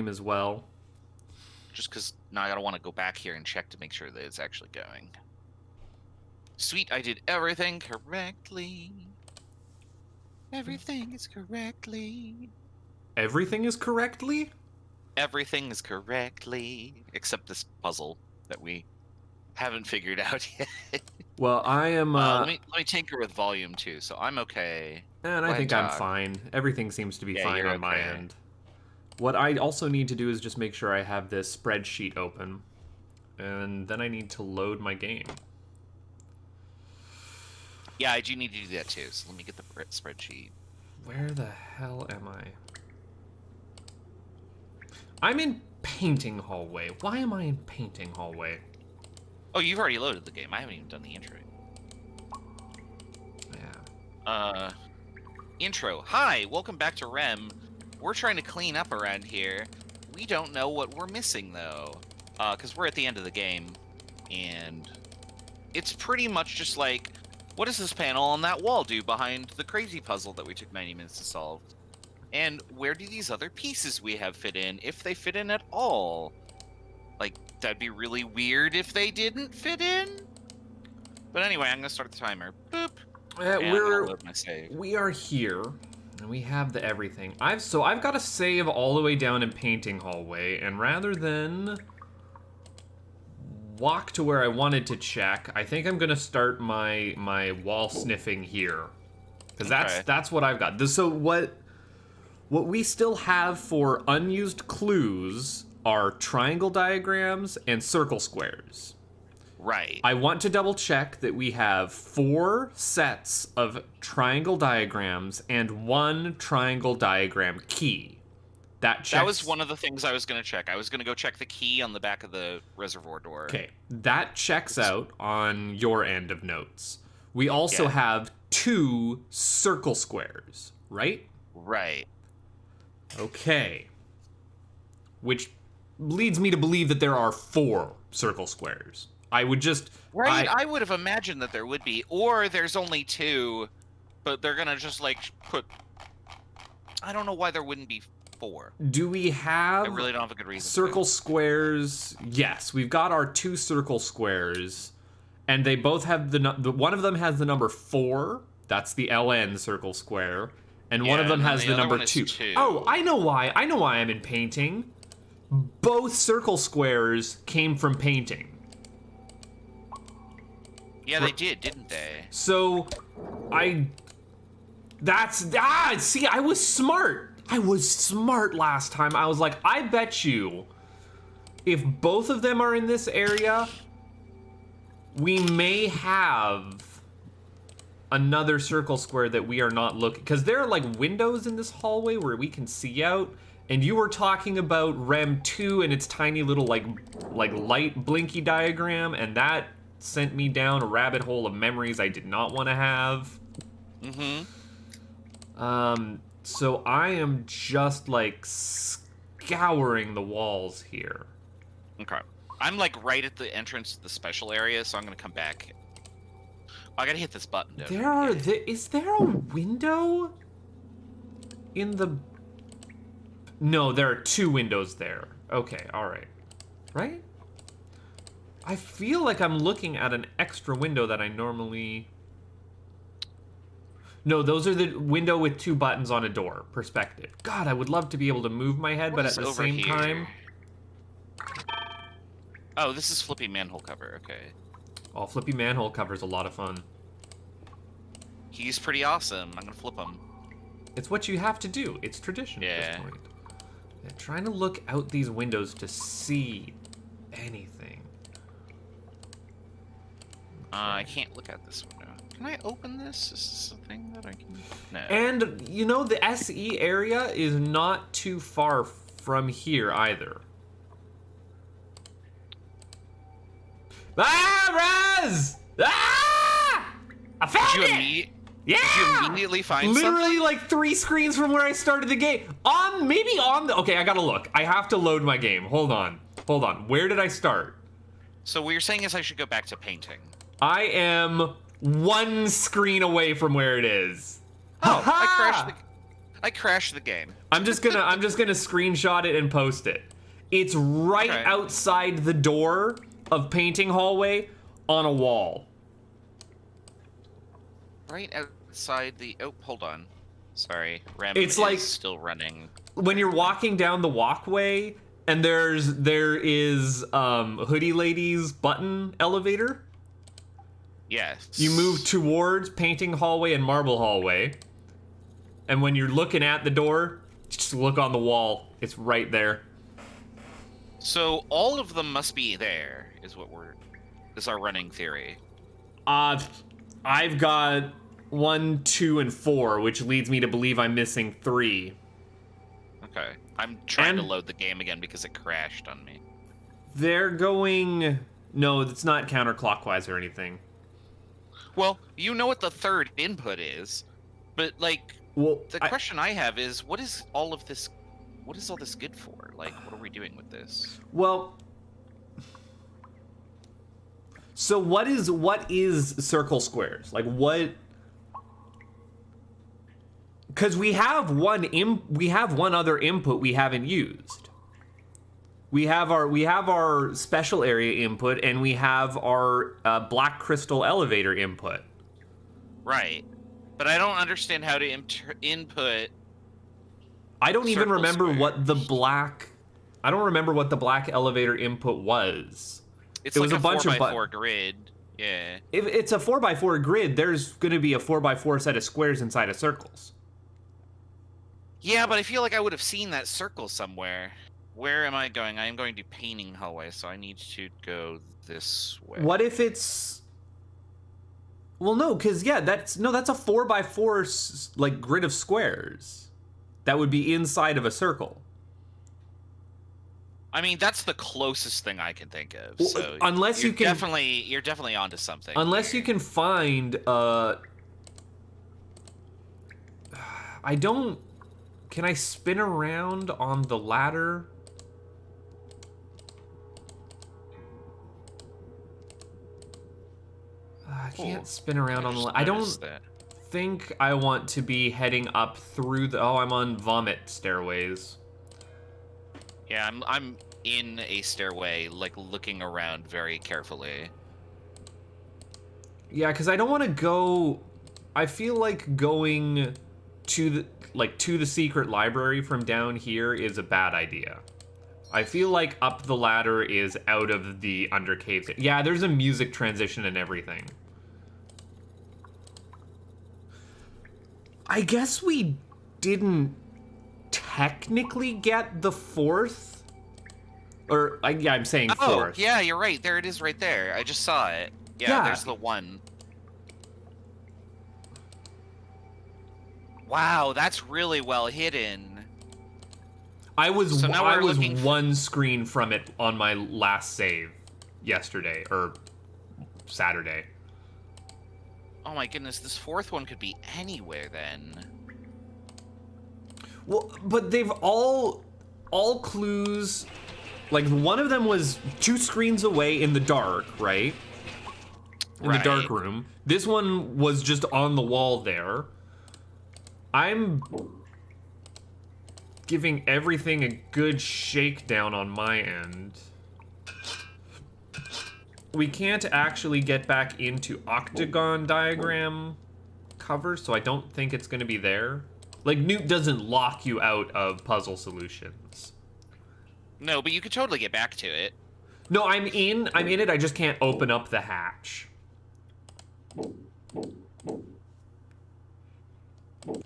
stream as well. Just because now I gotta want to go back here and check to make sure that it's actually going. Sweet, I did everything correctly. Everything is correctly. Everything is correctly? Everything is correctly. Except this puzzle that we haven't figured out yet. Well, I am... let me tinker with volume too, so I'm okay. And I think I'm fine. Everything seems to be fine on my end. What I also need to do is just make sure I have this spreadsheet open. And then I need to load my game. Yeah, I do need to do that too, so let me get the spreadsheet. Where the hell am I? I'm in painting hallway. Why am I in painting hallway? Oh, you've already loaded the game. I haven't even done the intro. Yeah. Intro. Hi, welcome back to RHEM. We're trying to clean up around here. We don't know what we're missing, though. Because we're at the end of the game. And it's pretty much just like, what does this panel on that wall do behind the crazy puzzle that we took 90 minutes to solve? And where do these other pieces we have fit in, if they fit in at all? Like, that'd be really weird if they didn't fit in. But anyway, I'm going to start the timer. Boop. We are here, and we have the everything. I've got a save all the way down in painting hallway, and rather than walk to where I wanted to check, I think I'm gonna start my wall sniffing here, because that's what I've got. So what we still have for unused clues are triangle diagrams and circle squares. Right. I want to double check that we have 4 sets of triangle diagrams and 1 triangle diagram key. That was one of the things I was going to check. I was going to go check the key on the back of the reservoir door. Okay, that checks out on your end of notes. We also have 2 circle squares, right? Right. Okay. Which leads me to believe that there are 4 circle squares. I would just... Right, I would have imagined that there would be. Or there's only 2, but they're going to just, like, put... I don't know why there wouldn't be 4. Do we have... I really don't have a good reason. Circle squares? Yes, we've got our 2 circle squares. And they both have one of them has the number 4. That's the LN circle square. And one of them has the number 2. Oh, I know why. I know why I'm in painting. Both circle squares came from painting. Yeah, they did, didn't they? So, see, I was smart. I was smart last time. I was like, I bet you if both of them are in this area, we may have another circle square that we are not looking, because there are like windows in this hallway where we can see out, and you were talking about RHEM 2 and its tiny little like light blinky diagram, and that sent me down a rabbit hole of memories I did not want to have. So I am just like scouring the walls here. Okay. I'm like right at the entrance to the special area, so I'm gonna come back. I gotta hit this button. Is there a window in the... No, there are 2 windows there. Okay, alright. Right? I feel like I'm looking at an extra window that I normally... No, those are the window with 2 buttons on a door. Perspective. God, I would love to be able to move my head, but at the same time... Oh, this is flippy manhole cover, okay. Oh, flippy manhole cover's a lot of fun. He's pretty awesome. I'm gonna flip him. It's what you have to do. It's tradition at this point. Yeah, trying to look out these windows to see anything. I can't look at this window. Can I open this? Is this a thing that I can... No. And, you know, the SE area is not too far from here either. Ah, Raz! Ah! I found it! Yeah! Did you immediately find Literally something? like 3 screens from where I started the game. Okay, I gotta look. I have to load my game. Hold on. Where did I start? So what you're saying is I should go back to painting. I am 1 screen away from where it is. Oh, I crashed I crashed the game. I'm just gonna screenshot it and post it. It's right Okay. outside the door of painting hallway on a wall. Right outside the... Oh, hold on. Sorry, RHEM It's is like- still running. When you're walking down the walkway and there is Hoodie Lady's button elevator. Yes. You move towards painting hallway and marble hallway. And when you're looking at the door, just look on the wall. It's right there. So all of them must be there, is our running theory. I've got 1, 2, and 4, which leads me to believe I'm missing 3. Okay. I'm trying to And- load the game again because it crashed on me. They're going... No, it's not counterclockwise or anything. Well, you know what the third input is, but like Well, the question I have is, what is all this good for? Like, what are we doing with this? Well, so what is circle squares? Like what? Because we have one other input we haven't used. We have our special area input, and we have our black crystal elevator input. Right, but I don't understand how to input. I don't even Circle remember what the squares. black. I don't remember what the black elevator input was. It's It like was a bunch of 4x4 grid. Yeah. If it's a 4x4 grid, there's going to be a 4x4 set of squares inside of circles. Yeah, but I feel like I would have seen that circle somewhere. Where am I going? I am going to painting hallway, so I need to go this way. What if it's... Well, no, because, yeah, that's a 4x4 like grid of squares. That would be inside of a circle. I mean, that's the closest thing I can think of. Well, So unless you're you can... you're definitely onto something. Unless here. you can find... I don't... Can I spin around on the ladder? I can't Ooh, spin around on the just ladder. I don't noticed that. think I want to be heading up through the... Oh, I'm on vomit stairways. Yeah, I'm in a stairway, like looking around very carefully. Yeah, because I don't want to go... I feel like going to the secret library from down here is a bad idea. I feel like up the ladder is out of the undercave. Yeah, there's a music transition and everything. I guess we didn't technically get the fourth. Or, yeah, I'm saying fourth. Oh, yeah, you're right. There it is right there. I just saw it. Yeah, Yeah. there's the one. Wow, that's really well hidden. I was So now we're looking for- one screen from it on my last save yesterday or Saturday. Oh my goodness, this fourth one could be anywhere then. Well, but they've all clues. Like one of them was 2 screens away in the dark, right? In the dark Right. room. This one was just on the wall there. I'm giving everything a good shakedown on my end. We can't actually get back into octagon diagram cover, so I don't think it's going to be there. Like, Newt doesn't lock you out of puzzle solutions. No, but you could totally get back to it. No, I'm in it, I just can't open up the hatch.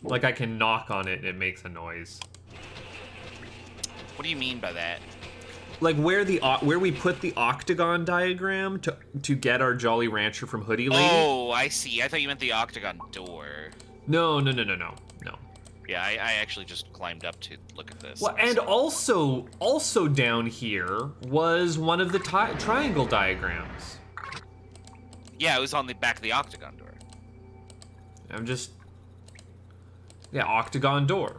Like, I can knock on it and it makes a noise. What do you mean by that? Like, where we put the octagon diagram to get our Jolly Rancher from Hoodie Lady. Oh, I see. I thought you meant the octagon door. No. Yeah, I actually just climbed up to look at this. Well, and also down here was one of the triangle diagrams. Yeah, it was on the back of the octagon door. Yeah, octagon door.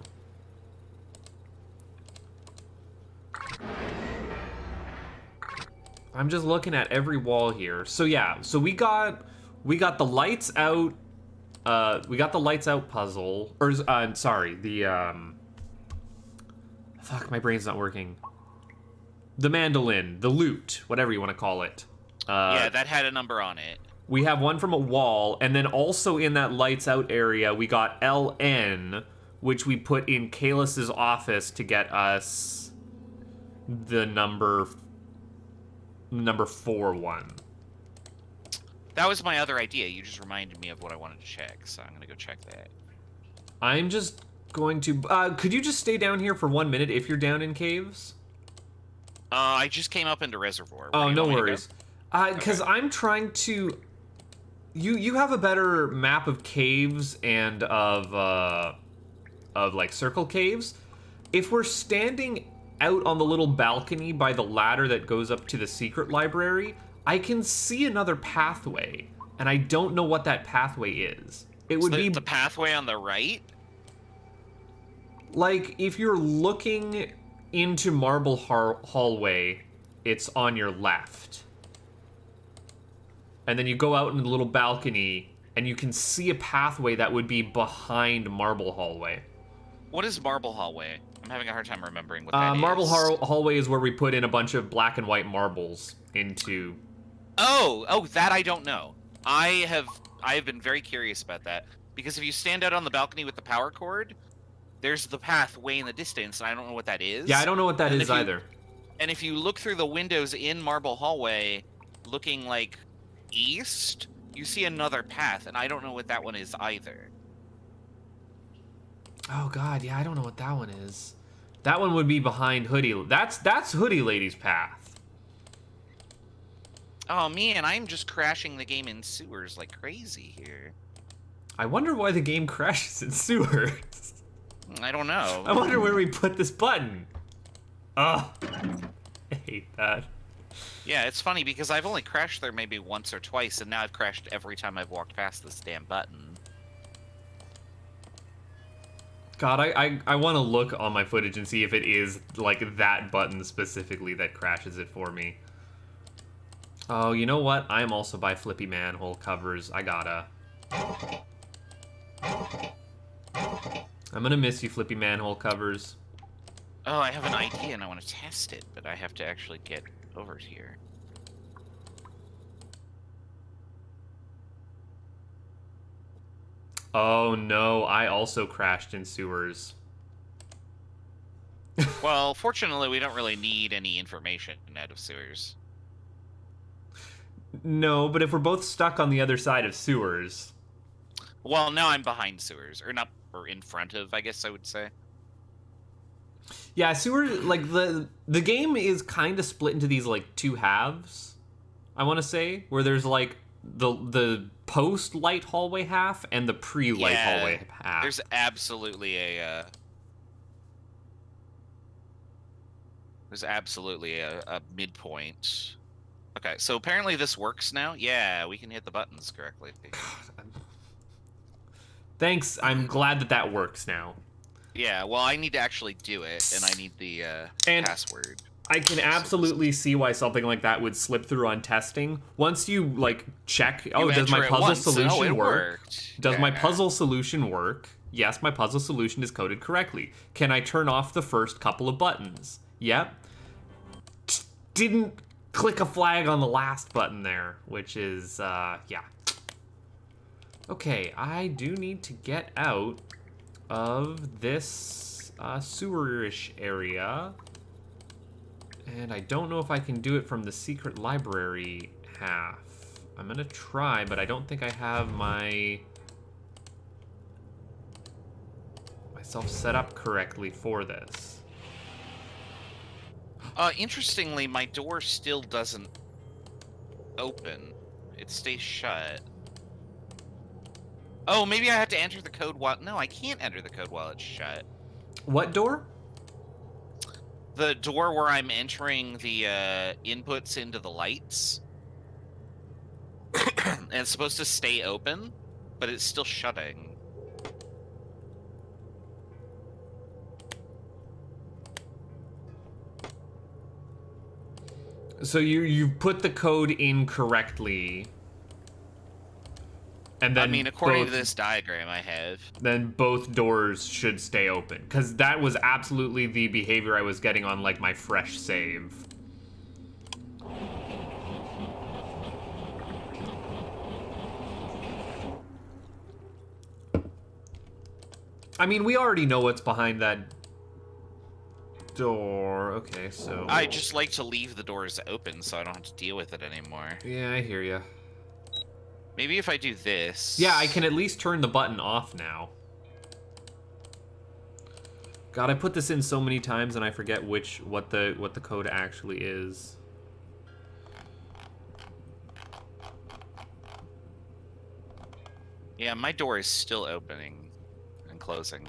I'm just looking at every wall here. So yeah, so we got the lights out We got the lights out puzzle. Or, sorry, the, fuck, my brain's not working. The mandolin, the lute, whatever you want to call it. Yeah, that had a number on it. We have one from a wall, and then also in that lights out area, we got LN, which we put in Kalis's office to get us the number 4 one. That was my other idea. You just reminded me of what I wanted to check, so I'm gonna go check that. I'm just going to... could you just stay down here for 1 minute if you're down in caves? I just came up into Reservoir. Oh, no worries. Because okay. I'm trying to... You have a better map of caves and of like circle caves. If we're standing out on the little balcony by the ladder that goes up to the secret library, I can see another pathway, and I don't know what that pathway is. It would be the pathway on the right? Like, if you're looking into Marble Hallway, it's on your left. And then you go out in the little balcony, and you can see a pathway that would be behind Marble Hallway. What is Marble Hallway? I'm having a hard time remembering what that is. Marble Hallway is where we put in a bunch of black and white marbles into... Oh, that I don't know. I have been very curious about that, because if you stand out on the balcony with the power cord, there's the path way in the distance, and I don't know what that is. Yeah, I don't know what that is either. And if you look through the windows in Marble Hallway, looking like east, you see another path, and I don't know what that one is either. Oh god, yeah, I don't know what that one is. That one would be behind Hoodie. That's Hoodie Lady's path. Oh man, I'm just crashing the game in sewers like crazy here. I wonder why the game crashes in sewers. I don't know. I wonder where we put this button. Ugh. I hate that. Yeah, it's funny because I've only crashed there maybe once or twice, and now I've crashed every time I've walked past this damn button. God, I want to look on my footage and see if it is, like, that button specifically that crashes it for me. Oh, you know what? I'm also by Flippy Manhole covers. I gotta. I'm gonna miss you, Flippy Manhole covers. Oh, I have an idea and I want to test it, but I have to actually get over here. Oh no, I also crashed in sewers. Well, fortunately, we don't really need any information out of sewers. No, but if we're both stuck on the other side of sewers... Well, now I'm behind sewers. Or not, or in front of, I guess I would say. Yeah, sewers, like, the game is kind of split into these, like, two halves, I want to say, where there's, like, the post-light hallway half and the pre-light hallway half. There's absolutely a, midpoint. Okay, so apparently this works now. Yeah, we can hit the buttons correctly. Thanks, I'm glad that works now. Yeah, well, I need to actually do it, and I need the password. I can absolutely see why something like that would slip through on testing. Once you, like, check, does my puzzle solution work? Does my puzzle solution work? Yes, my puzzle solution is coded correctly. Can I turn off the first couple of buttons? Yep. Didn't click a flag on the last button there, which is, yeah. Okay, I do need to get out of this sewerish area. And I don't know if I can do it from the secret library half. I'm gonna try, but I don't think I have myself set up correctly for this. Interestingly, my door still doesn't open. It stays shut. Oh, maybe I have to enter the code while... No, I can't enter the code while it's shut. What door? The door where I'm entering the inputs into the lights. And it's supposed to stay open, but it's still shutting. So you put the code in correctly. And then I mean, according to this diagram I have. then both doors should stay open. Because that was absolutely the behavior I was getting on, like, my fresh save. I mean, we already know what's behind that door. Okay, so... I just like to leave the doors open so I don't have to deal with it anymore. Yeah, I hear ya. Maybe if I do this... Yeah, I can at least turn the button off now. God, I put this in so many times and I forget what the code actually is. Yeah, my door is still opening and closing.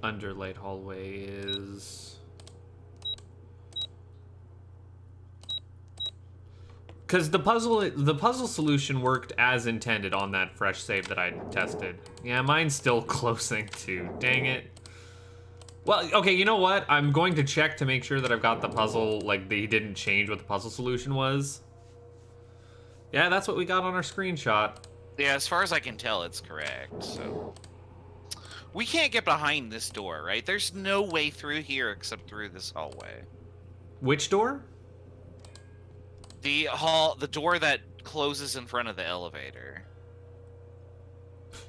Underlight hallway is... Because the puzzle solution worked as intended on that fresh save that I tested. Yeah, mine's still closing too. Dang it. Well, okay, you know what? I'm going to check to make sure that I've got the puzzle, like, they didn't change what the puzzle solution was. Yeah, that's what we got on our screenshot. Yeah, as far as I can tell, it's correct, so... We can't get behind this door, right? There's no way through here except through this hallway. Which door? The door that closes in front of the elevator.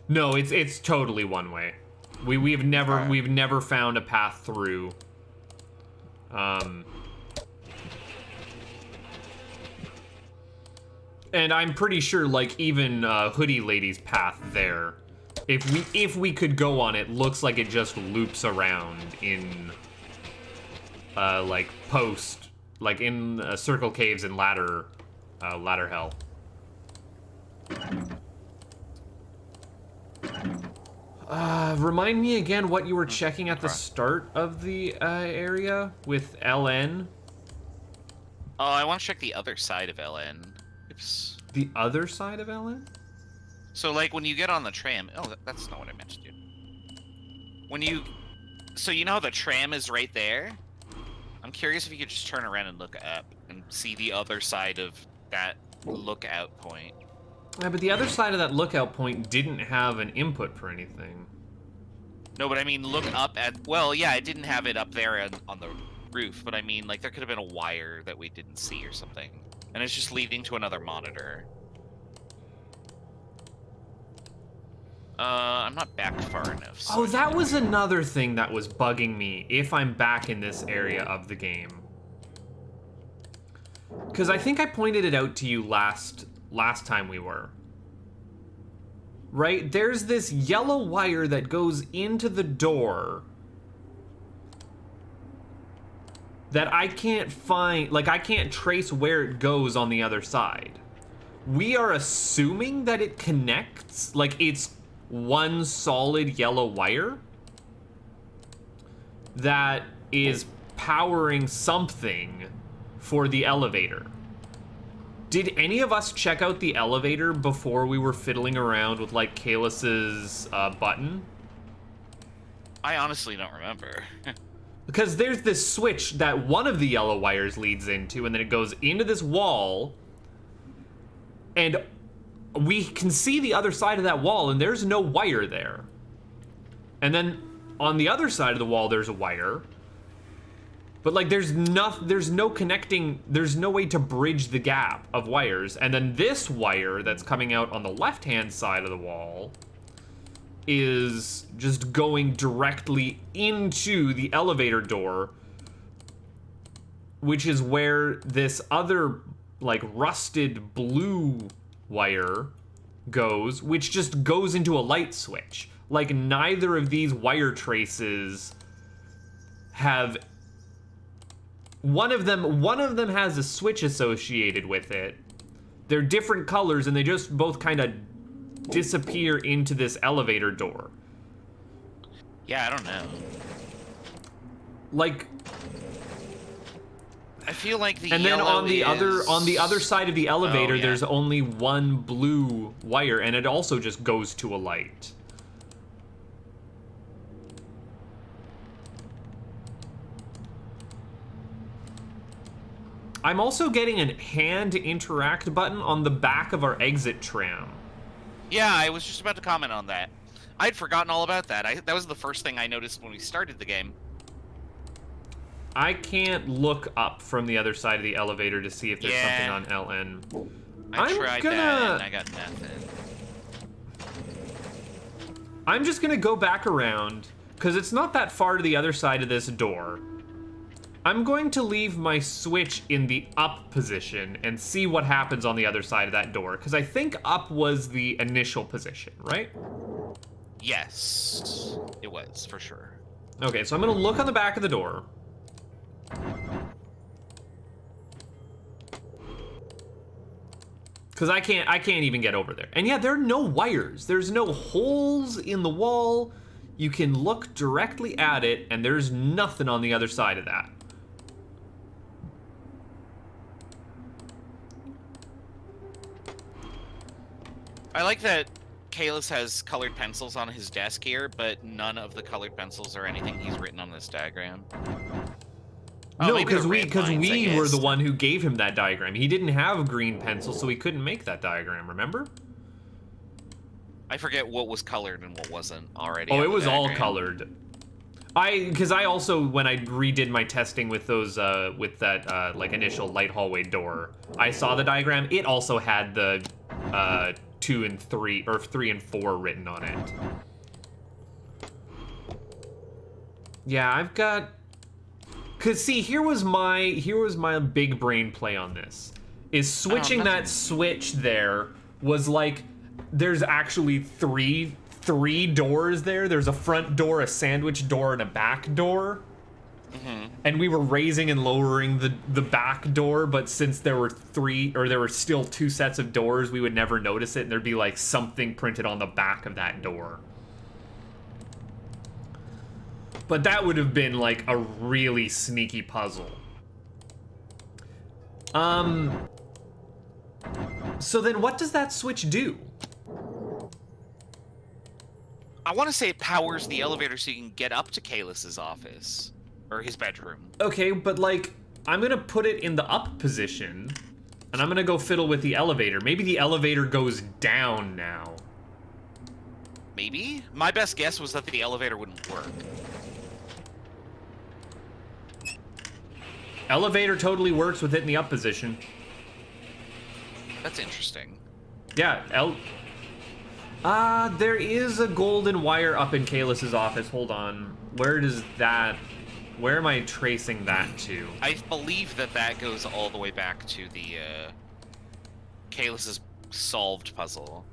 No, it's totally one way. We've never found a path through. And I'm pretty sure, like, even Hoodie Lady's path there, if we could go on it, looks like it just loops around in like in Circle Caves and Ladder Hell. Remind me again what you were checking at the start of the area with LN. Oh, I want to check the other side of LN. Oops. The other side of LN? So, like, when you get on the tram... Oh, that's not what I meant to do. When you... So, you know how the tram is right there? I'm curious if you could just turn around and look up and see the other side of that lookout point. Yeah, but the other side of that lookout point didn't have an input for anything. No, but I mean, look up at... Well, yeah, it didn't have it up there on the roof, but I mean, like, there could have been a wire that we didn't see or something. And it's just leading to another monitor. I'm not back far enough. So Oh, that was another thing that was bugging me if I'm back in this area of the game. Because I think I pointed it out to you last time we were. Right? There's this yellow wire that goes into the door that I can't find, like, I can't trace where it goes on the other side. We are assuming that it connects, like, it's one solid yellow wire that is powering something for the elevator. Did any of us check out the elevator before we were fiddling around with, like, Kalis's button? I honestly don't remember. Because there's this switch that one of the yellow wires leads into, and then it goes into this wall, and we can see the other side of that wall, and there's no wire there. And then on the other side of the wall, there's a wire. But, like, there's no connecting, there's no way to bridge the gap of wires. And then this wire that's coming out on the left-hand side of the wall is just going directly into the elevator door, which is where this other, like, rusted blue wire goes, which just goes into a light switch. Like, neither of these wire traces have... One of them has a switch associated with it. They're different colors, and they just both kind of disappear into this elevator door. Yeah, I don't know. Like... I feel like the And then yellow on the other side of the elevator, yeah. there's only one blue wire, and it also just goes to a light. I'm also getting a hand interact button on the back of our exit tram. Yeah, I was just about to comment on that. I'd forgotten all about that. That was the first thing I noticed when we started the game. I can't look up from the other side of the elevator to see if there's Yeah. something on LN. I tried that and I got nothing. I'm just gonna go back around, because it's not that far to the other side of this door. I'm going to leave my switch in the up position and see what happens on the other side of that door, because I think up was the initial position, right? Yes, it was, for sure. Okay, so I'm gonna look on the back of the door. Because I can't even get over there. And yeah, there are no wires. There's no holes in the wall. You can look directly at it, and there's nothing on the other side of that. I like that Kalis has colored pencils on his desk here, but none of the colored pencils are anything he's written on this diagram. No, maybe because the we red lines, I were the guess. one who gave him that diagram. He didn't have green pencil, so he couldn't make that diagram, remember? I forget what was colored and what wasn't already. Oh, on it the was all diagram. colored. Because I also, when I redid my testing with those, with that, like, initial light hallway door, I saw the diagram. It also had the, 2 and 3, or 3 and 4 written on it. Yeah, I've got... Cause see, here was my big brain play on this. Is switching that switch there was like, there's actually three doors there. There's a front door, a sandwich door, and a back door. And we were raising and lowering the back door, but since there were there were still 2 sets of doors, we would never notice it, and there'd be like something printed on the back of that door. But that would have been like a really sneaky puzzle. So then what does that switch do? I want to say it powers the elevator so you can get up to Kalis's office. Or his bedroom. Okay, but like, I'm gonna put it in the up position, and I'm gonna go fiddle with the elevator. Maybe the elevator goes down now. Maybe? My best guess was that the elevator wouldn't work. Elevator totally works with it in the up position. That's interesting. Yeah, there is a golden wire up in Kalis's office. Hold on. Where am I tracing that to? I believe that goes all the way back to the, Kalis's solved puzzle.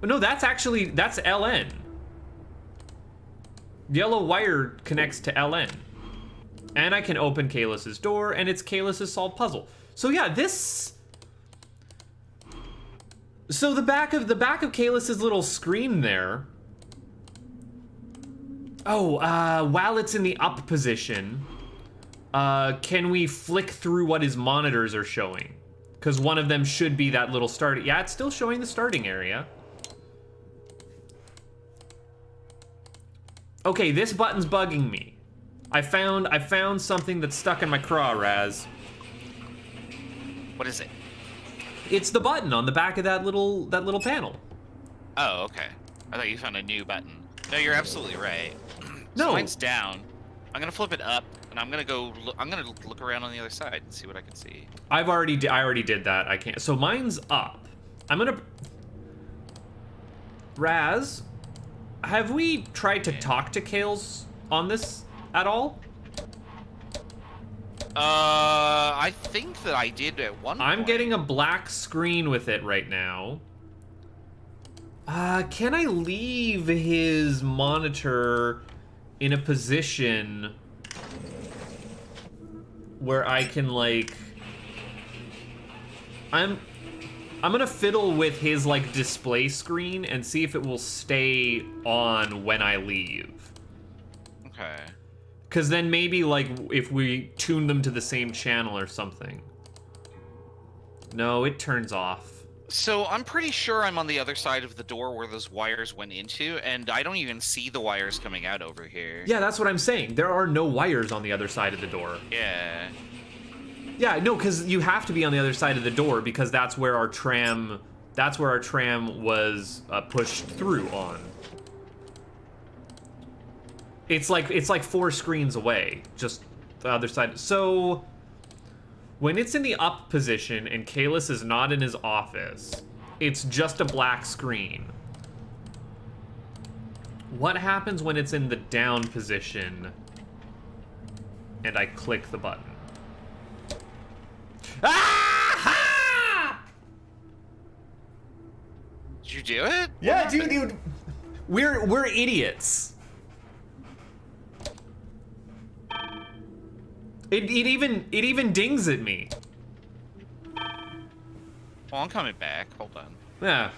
No, that's LN. Yellow wire connects to LN. And I can open Kalis's door, and it's Kalis's solved puzzle. So yeah, so the back of Kalis's little screen there. Oh, while it's in the up position, can we flick through what his monitors are showing? Because one of them should be that little start. Yeah, it's still showing the starting area. Okay, this button's bugging me. I found something that's stuck in my craw, Raz. What is it? It's the button on the back of that little panel. Oh, okay. I thought you found a new button. No, you're absolutely right. No. So mine's down. I'm gonna flip it up, and I'm gonna go. I'm gonna look around on the other side and see what I can see. I already did that. I can't. So mine's up. I'm gonna. Raz, have we tried to talk to Kales on this at all? I think that I did at one point. I'm getting a black screen with it right now. Can I leave his monitor in a position where I can, like... I'm gonna fiddle with his, like, display screen and see if it will stay on when I leave. Okay. Because then maybe, like, if we tune them to the same channel or something. No, it turns off. So I'm pretty sure I'm on the other side of the door where those wires went into, and I don't even see the wires coming out over here. Yeah, that's what I'm saying. There are no wires on the other side of the door. Yeah. Yeah, no, because you have to be on the other side of the door because that's where our tram was pushed through on. It's like 4 screens away, just the other side. So when it's in the up position and Kalis is not in his office, it's just a black screen. What happens when it's in the down position and I click the button? Ah! Did you do it? Yeah, dude. We're idiots. It even dings at me. Well, I'm coming back. Hold on. Yeah.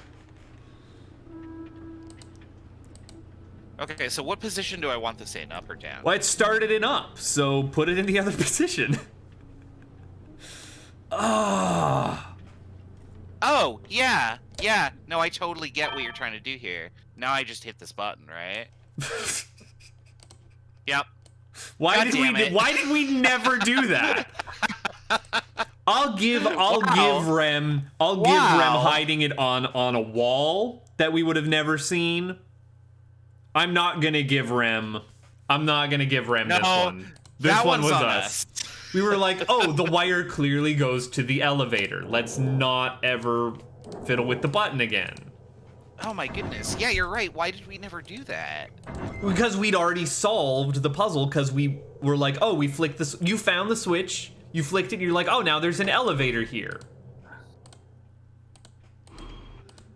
Okay, so what position do I want this in, up or down? Well, it started in up, so put it in the other position. Ah. Oh, yeah. Yeah. No, I totally get what you're trying to do here. Now I just hit this button, right? Yep. Why did we never do that? I'll give RHEM hiding it on a wall that we would have never seen. I'm not gonna give RHEM this one. This one was us. We were like, oh, the wire clearly goes to the elevator. Let's not ever fiddle with the button again. Oh my goodness. Yeah, you're right. Why did we never do that? Because we'd already solved the puzzle, because we were like, oh, we flicked this. You found the switch, you flicked it, and you're like, oh, now there's an elevator here.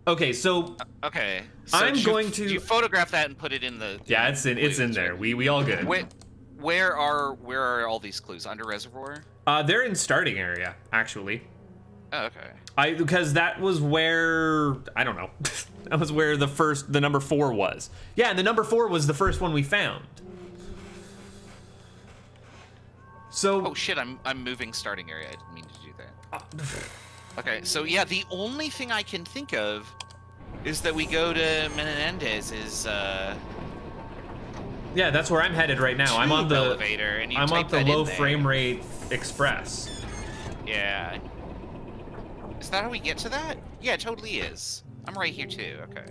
Okay, so okay. So I'm going to. You photograph that and put it in the. Yeah, it's in there. We all good. Where are all these clues? Under reservoir? They're in starting area, actually. Oh, okay. Because that was where, I don't know. That was where the number 4 was. Yeah, and the number 4 was the first one we found. So. Oh shit! I'm moving starting area. I didn't mean to do that. Okay, so yeah, the only thing I can think of is that we go to Menendez's. Yeah, that's where I'm headed right now. I'm on the elevator, and I'm on the low frame rate express. Yeah. Is that how we get to that? Yeah, it totally is. I'm right here too. Okay.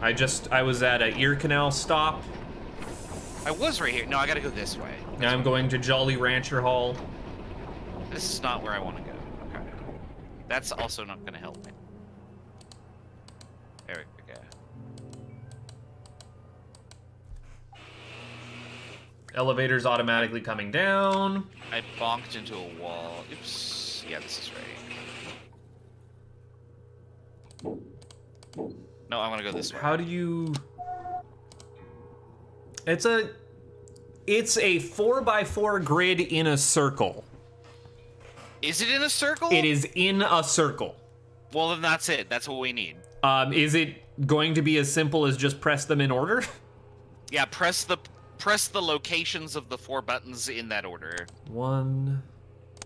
I was at a ear canal stop. I was right here. No, I gotta go this way. Now I'm going to Jolly Rancher Hall. This is not where I want to go. Okay. That's also not gonna help me. There we go. Elevator's automatically coming down. I bonked into a wall. Oops. Yeah, this is right. No, I want to go this way. How do you... It's a 4x4 grid in a circle. Is it in a circle? It is in a circle. Well, then that's it. That's what we need. Is it going to be as simple as just press them in order? Yeah, press the locations of the 4 buttons in that order. 1.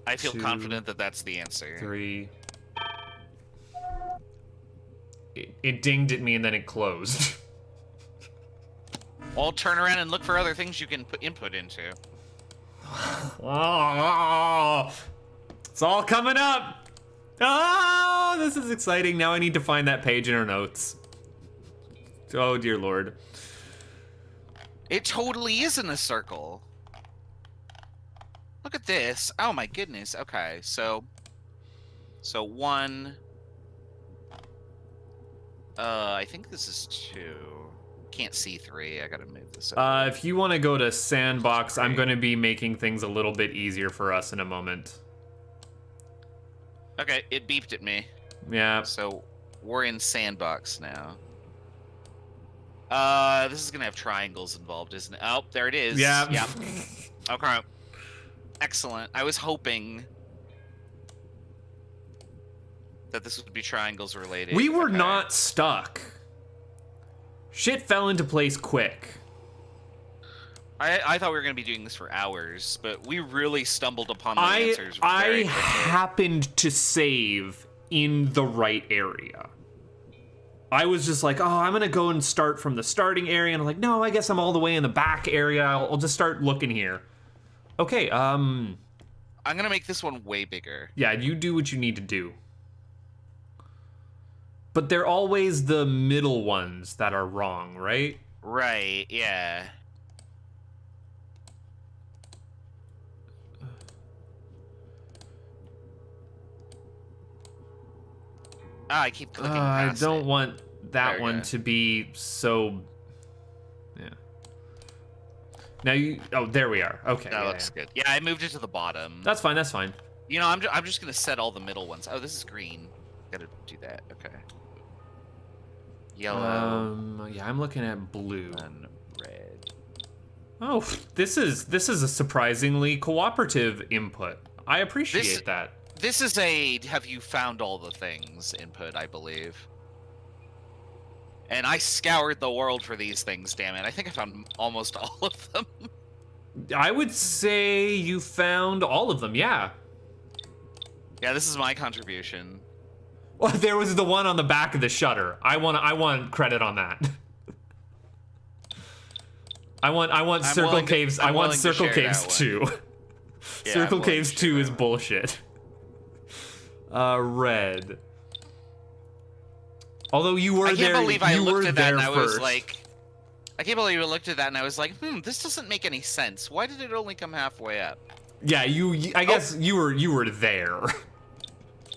I feel 2, confident that that's the answer. 3. It dinged at me and then it closed. I'll turn around and look for other things you can put input into. Oh, it's all coming up. Oh, this is exciting. Now I need to find that page in our notes. Oh, dear Lord. It totally is in a circle. Look at this. Oh my goodness. Okay, so 1. I think this is 2. Can't see 3. I gotta move this up. If you want to go to Sandbox, I'm going to be making things a little bit easier for us in a moment. Okay, it beeped at me. Yeah. So we're in Sandbox now. This is gonna have triangles involved, isn't it? Oh, there it is. Yeah. Yep. Okay. Excellent. I was hoping that this would be triangles related. We were not stuck. Shit fell into place quick. I thought we were going to be doing this for hours, but we really stumbled upon the answers very I quickly. happened to save in the right area. I was just like, oh, I'm going to go and start from the starting area. And I'm like, no, I guess I'm all the way in the back area. I'll just start looking here. Okay, I'm going to make this one way bigger. Yeah, you do what you need to do. But they're always the middle ones that are wrong, right? Right, yeah. I keep clicking past I don't it. want that There we one go. to be so... Yeah. Now you... Oh, there we are. Okay. That yeah, looks yeah. good. Yeah, I moved it to the bottom. That's fine, that's fine. You know, I'm just gonna set all the middle ones. Oh, this is green. Gotta do that. Okay. Yellow Yeah, I'm looking at blue. and red. Oh, this is a surprisingly cooperative input. I appreciate that. This is a have you found all the things input, I believe. And I scoured the world for these things, damn it. I think I found almost all of them. I would say you found all of them, yeah. Yeah, this is my contribution. Well, there was the one on the back of the shutter. I want credit on that. I want Circle Caves. I want Circle Caves 2. Yeah, Circle I'm willing to Caves share 2 that is one. bullshit. Red. Although you were I there, can't believe I you were looked at that there and I was first. like, I can't believe I looked at that and I was like, this doesn't make any sense. Why did it only come halfway up? Yeah, I guess you were there.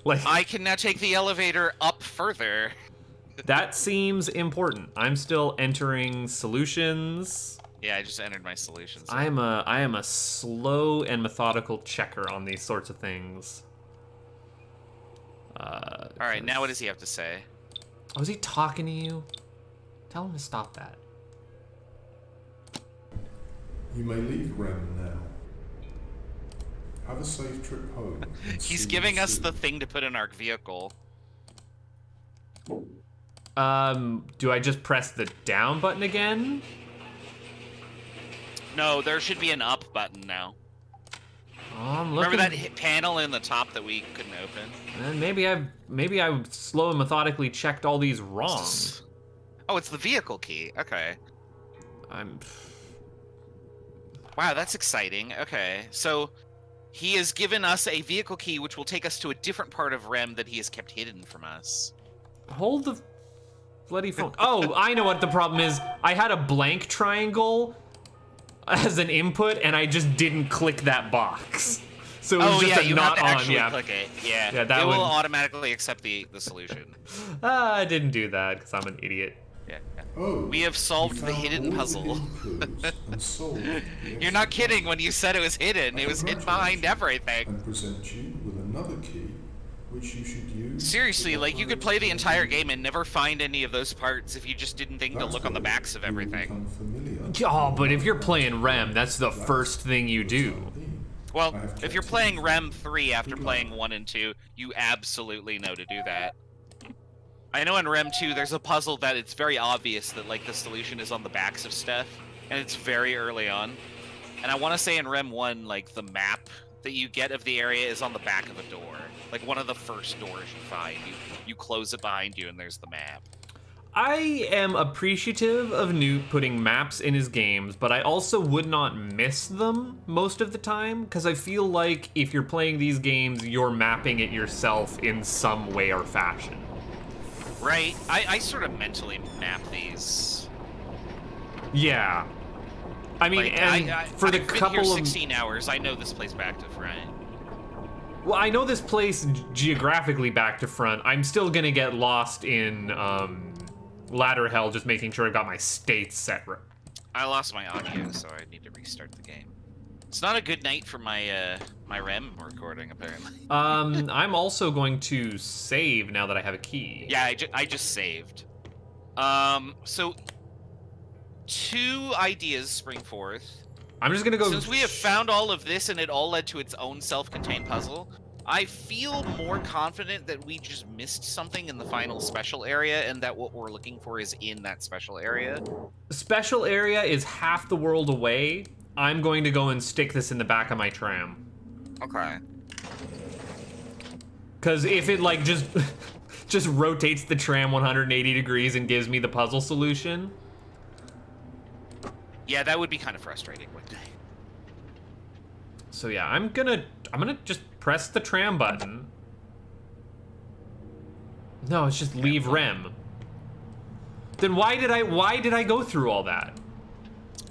Like I can now take the elevator up further. that seems important. I'm still entering solutions. Yeah, I just entered my solutions. I am a slow and methodical checker on these sorts of things. All right, now what does he have to say? Oh, is he talking to you? Tell him to stop that. You may leave RHEM now. Have a safe trip home. and He's see giving you us soon. the thing to put in our vehicle. Do I just press the down button again? No, there should be an up button now. Oh, I'm looking. Remember that panel in the top that we couldn't open? Maybe I've slow and methodically checked all these wrong. Oh, it's the vehicle key. Okay. I'm. Wow, that's exciting. Okay, so he has given us a vehicle key which will take us to a different part of REM that he has kept hidden from us. Hold the bloody phone. Oh, I know what the problem is. I had a blank triangle as an input, and I just didn't click that box. So it was just a you not have to on. actually Yeah, click it. Yeah, Yeah, that it will one- automatically accept the solution. I didn't do that because I'm an idiot. Yeah. Oh, We have solved you the found hidden all the puzzle. hidden clues and solved the You're not extra kidding puzzle. when you said it was hidden. It was hidden behind everything. And present you with another key, which you should use. Seriously, to like you could operate play the the entire elevator. game and never find any of those parts if you just didn't think to That's look on the way backs of you will everything. become familiar Oh, with but if the you're environment. playing REM, that's the first thing you do. Well, I have if you're kept playing it. REM 3 after Good playing luck. 1 and 2, you absolutely know to do that. I know in REM 2 there's a puzzle that it's very obvious that like the solution is on the backs of stuff, and it's very early on. And I want to say in REM 1, like the map that you get of the area is on the back of a door. Like one of the first doors you find. You close it behind you and there's the map. I am appreciative of Newt putting maps in his games, but I also would not miss them most of the time, because I feel like if you're playing these games, you're mapping it yourself in some way or fashion. Right? I sort of mentally map these. Yeah. I mean, Like, and for the I've been couple here of... 16 hours, I know this place back to front. Well, I know this place geographically back to front. I'm still gonna get lost in ladder hell, just making sure I've got my states set right. I lost my audio, so I need to restart the game. It's not a good night for my my REM recording, apparently. I'm also going to save now that I have a key. Yeah, I just saved. So 2 ideas spring forth. I'm just gonna go. Since we have found all of this and it all led to its own self-contained puzzle, I feel more confident that we just missed something in the final special area and that what we're looking for is in that special area. Special area is half the world away. I'm going to go and stick this in the back of my tram. Okay. Because if it like just just rotates the tram 180 degrees and gives me the puzzle solution. Yeah, that would be kind of frustrating, wouldn't it? So yeah, I'm gonna just press the tram button. No, it's just leave RHEM. Then why did I go through all that?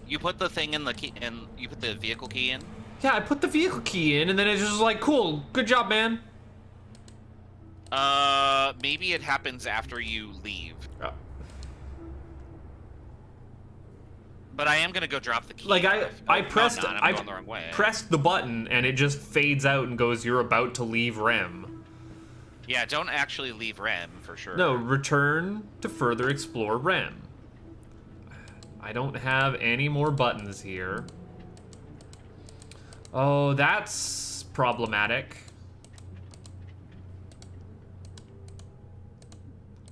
You put the thing in the key, and you put the vehicle key in. Yeah, I put the vehicle key in, and then it's just like, cool, good job, man. Maybe it happens after you leave. Oh. But I am gonna go drop the key. Like off. I No, pressed I'm not. I'm going the wrong way. pressed the button, and it just fades out and goes, "You're about to leave RHEM." Yeah, don't actually leave RHEM for sure. No, return to further explore RHEM. I don't have any more buttons here. Oh, that's problematic.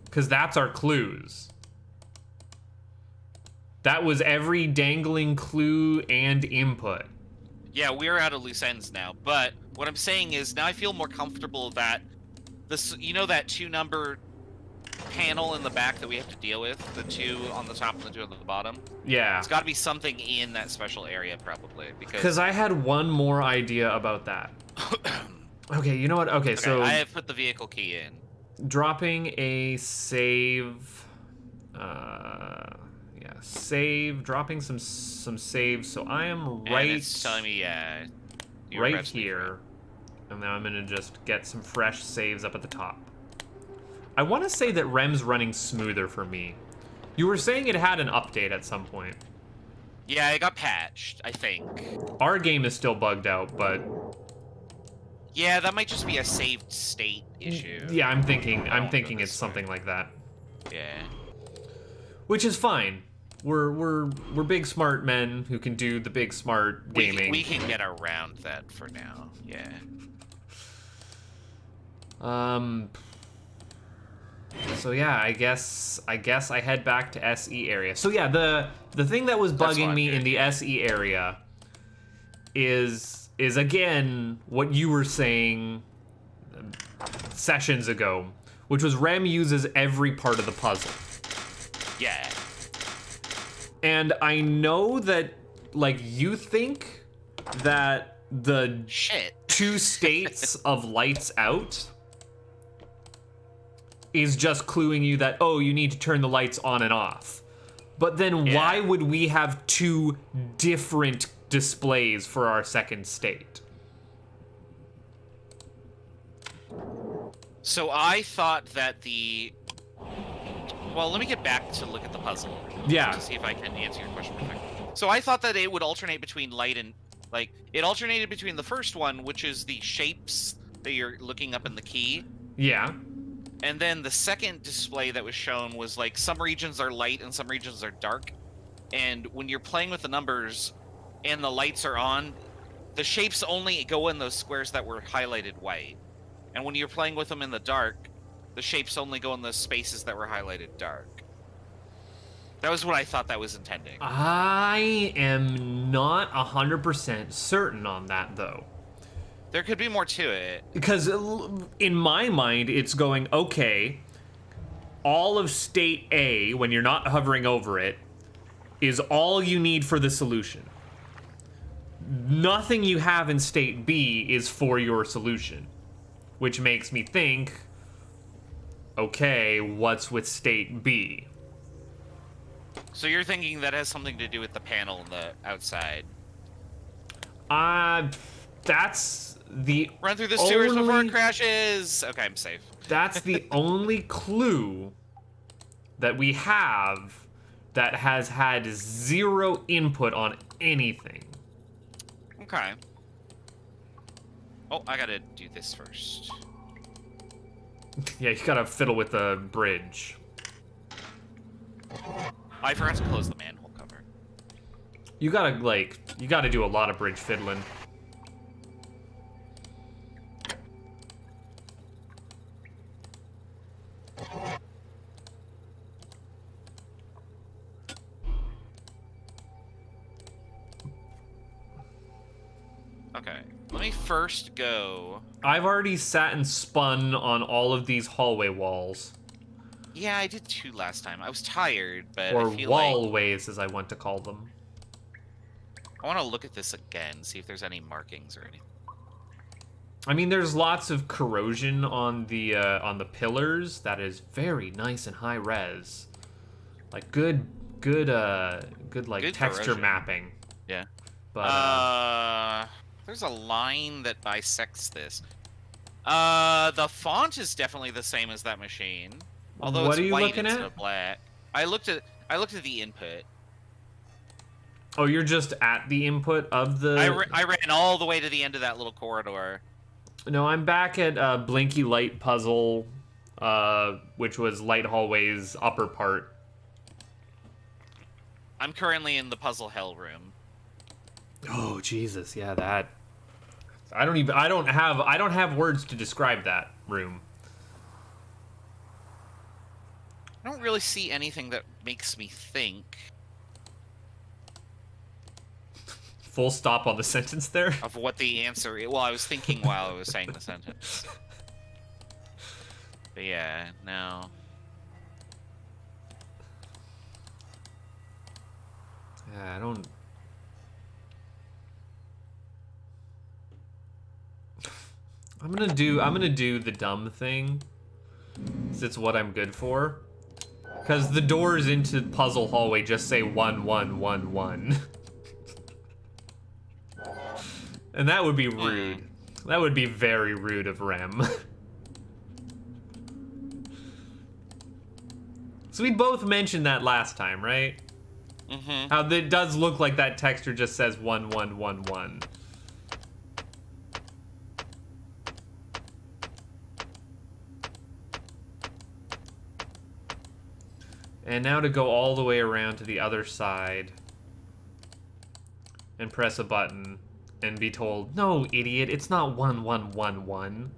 Because that's our clues. That was every dangling clue and input. Yeah, we're out of loose ends now. But what I'm saying is now I feel more comfortable that this, you know, that 2-number panel in the back that we have to deal with, the 2 on the top and the 2 on the bottom. Yeah. It's got to be something in that special area probably Because I had one more idea about that. Okay, you know what? Okay, so I have put the vehicle key in. dropping a save. Yeah, save. Dropping some saves. So I am right. And it's telling me, yeah, right here. And now I'm gonna just get some fresh saves up at the top. I want to say that RHEM's running smoother for me. You were saying it had an update at some point. Yeah, it got patched, I think. Our game is still bugged out, but yeah, that might just be a saved state issue. yeah, I'm thinking this it's way. something like that. Yeah. Which is fine. We're big smart men who can do the big smart gaming. We can get around that for now. Yeah. So yeah, I guess I head back to SE area. So yeah, the thing that was bugging me in the SE area is again what you were saying sessions ago, which was RHEM uses every part of the puzzle. Yeah. And I know that like you think that the Shit. 2 states of lights out is just cluing you that, oh, you need to turn the lights on and off. But then why would we have 2 different displays for our second state? So I thought that well, let me get back to look at the puzzle. Yeah. To see if I can answer your question perfectly. So I thought that it would alternate between light and, like, it alternated between the first one, which is the shapes that you're looking up in the key. Yeah. And then the second display that was shown was like some regions are light and some regions are dark. And when you're playing with the numbers and the lights are on, the shapes only go in those squares that were highlighted white. And when you're playing with them in the dark, the shapes only go in those spaces that were highlighted dark. That was what I thought that was intending. I am not 100% certain on that though. There could be more to it. Because in my mind, it's going, okay, all of state A, when you're not hovering over it, is all you need for the solution. Nothing you have in state B is for your solution. Which makes me think, okay, what's with state B? So you're thinking that has something to do with the panel on the outside. That's the Run through the sewers before only- it crashes! Okay, I'm safe. That's the only clue that we have that has had 0 input on anything. Okay. Oh, I gotta do this first. Yeah, you gotta fiddle with the bridge. I forgot to close the manhole cover. You gotta do a lot of bridge fiddling. Let me first go. I've already sat and spun on all of these hallway walls. Yeah, I did 2 last time. I was tired, but Or I feel like wallways, as I want to call them. I want to look at this again, see if there's any markings or anything. I mean, there's lots of corrosion on the pillars. That is very nice and high res. Like good like Good texture corrosion. mapping. Yeah. But There's a line that bisects this. The font is definitely the same as that machine. Although what it's are you white looking instead at? of black. I looked at the input. Oh, you're just at the input of the. I ran all the way to the end of that little corridor. No, I'm back at Blinky Light Puzzle, which was Light Hallway's upper part. I'm currently in the puzzle hell room. Oh Jesus, yeah, that. I don't have words to describe that room. I don't really see anything that makes me think Full stop on the sentence there. of what the answer is. Well, I was thinking while I was saying the sentence. But yeah, no. Yeah, I don't. I'm gonna do the dumb thing, since it's what I'm good for. Because the doors into puzzle hallway just say 1111. And that would be rude. That would be very rude of RHEM. So we both mentioned that last time, right? Mm-hmm. How it does look like that texture just says 1111. And now to go all the way around to the other side and press a button and be told, no, idiot, it's not 1111.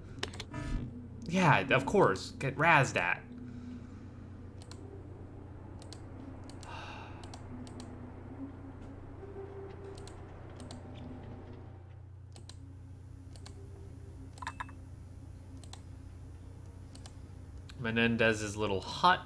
Yeah, of course, get razzed at. Menendez's little hut.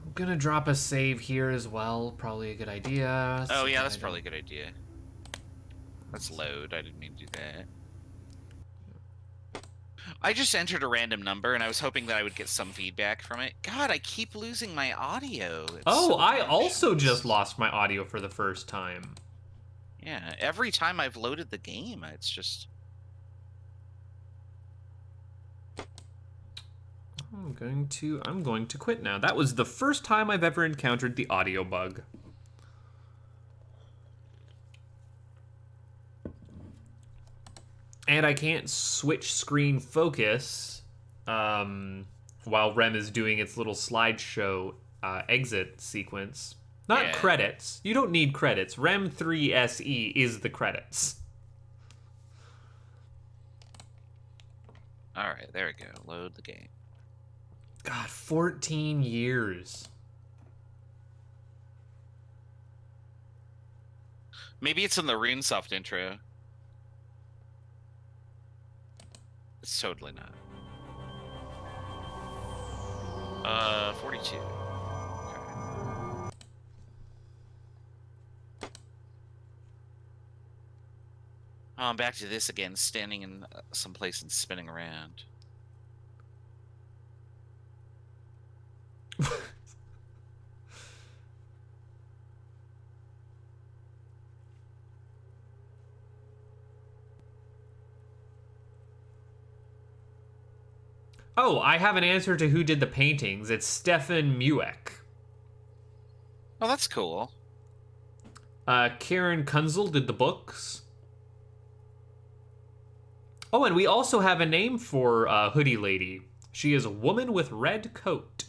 I'm gonna drop a save here as well. Probably a good idea. Oh yeah, that's probably a good idea. Let's load. I didn't mean to do that. I just entered a random number, and I was hoping that I would get some feedback from it. God, I keep losing my audio. It's Oh, so I also obnoxious. just lost my audio for the first time. Yeah, every time I've loaded the game, it's just... I'm going to quit now. That was the first time I've ever encountered the audio bug. And I can't switch screen focus while RHEM is doing its little slideshow exit sequence. Not Yeah. credits. You don't need credits. RHEM 3 SE is the credits. Alright, there we go. Load the game. God, 14 years. Maybe it's in the RuneSoft intro. It's totally not. 42. Okay. Oh, I'm back to this again, standing in some place and spinning around. Oh, I have an answer to who did the paintings. It's Stefan Mueck. Oh, that's cool. Karen Kunzel did the books. Oh, and we also have a name for Hoodie Lady. She is a woman with red coat.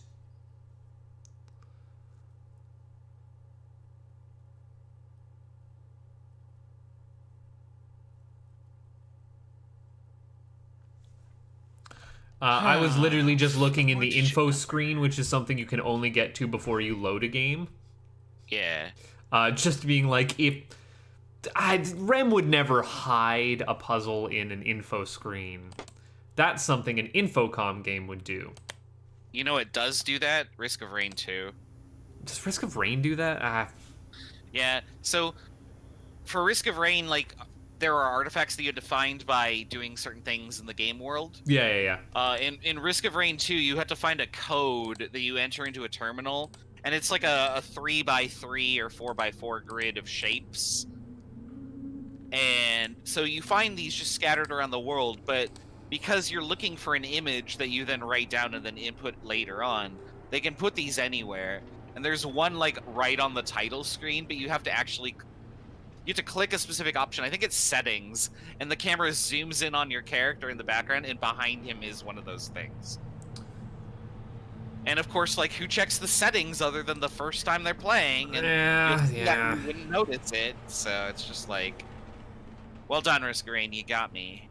I was literally just looking in the Which- info screen, which is something you can only get to before you load a game. Yeah. Just being like, if REM would never hide a puzzle in an info screen. That's something an Infocom game would do. You know it does do that? Risk of Rain 2. Does Risk of Rain do that? Yeah, so for Risk of Rain, like, there are artifacts that you have to find by doing certain things in the game world. Yeah. In Risk of Rain 2, you have to find a code that you enter into a terminal, and it's like a 3x3 or 4x4 grid of shapes. And so you find these just scattered around the world, but because you're looking for an image that you then write down and then input later on, they can put these anywhere. And there's one, like, right on the title screen, but you have to actually... You have to click a specific option. I think it's settings, and the camera zooms in on your character in the background, and behind him is one of those things. And of course, like, who checks the settings other than the first time they're playing? And Yeah. you wouldn't notice it, so it's just like, well done, Risk of Rain, you got me.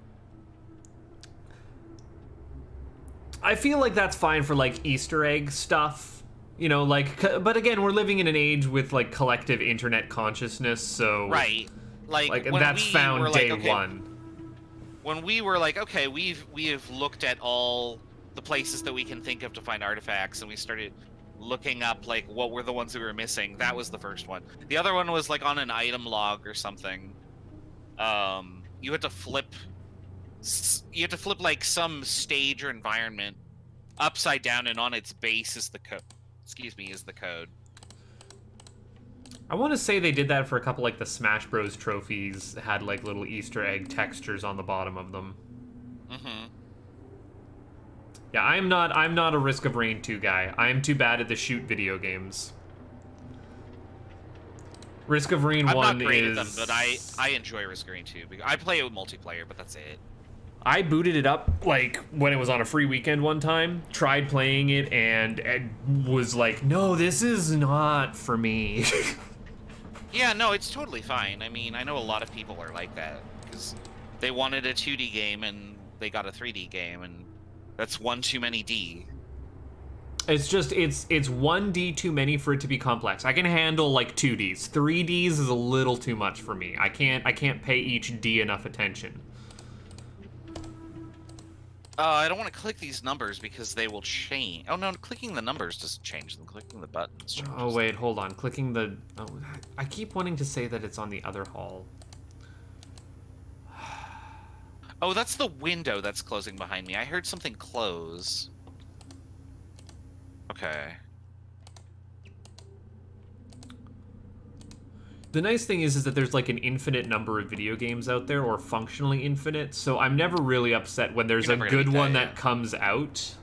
I feel like that's fine for, like, Easter egg stuff. You know, like, but again, we're living in an age with, like, collective internet consciousness, so... Right. Like when that's we found were day like, okay, one. When we were like, okay, we have looked at all the places that we can think of to find artifacts, and we started looking up, like, what were the ones that we were missing. That was the first one. The other one was, like, on an item log or something. You had to flip... like, some stage or environment upside down, and on its base is the code. Is the code. I want to say they did that for a couple, like, the Smash Bros. Trophies had, like, little Easter egg textures on the bottom of them. Mm-hmm. Yeah, I'm not a Risk of Rain 2 guy. I am too bad at the shoot video games. Risk of Rain 1 is... I'm not great at them, but I enjoy Risk of Rain 2. I play it with multiplayer, but that's it. I booted it up, like, when it was on a free weekend one time, tried playing it, and was like, no, this is not for me. Yeah, no, it's totally fine. I mean, I know a lot of people are like that, because they wanted a 2D game, and they got a 3D game, and that's one too many D. It's just, it's one D too many for it to be complex. I can handle, like, 2Ds. 3Ds is a little too much for me. I can't pay each D enough attention. I don't want to click these numbers because they will change. Oh, no, clicking the numbers doesn't change them. Clicking the buttons changes Oh, wait, hold on. Clicking the... Oh, I keep wanting to say that it's on the other hall. Oh, that's the window that's closing behind me. I heard something close. Okay. The nice thing is that there's, like, an infinite number of video games out there, or functionally infinite, so I'm never really upset when there's a good one that comes out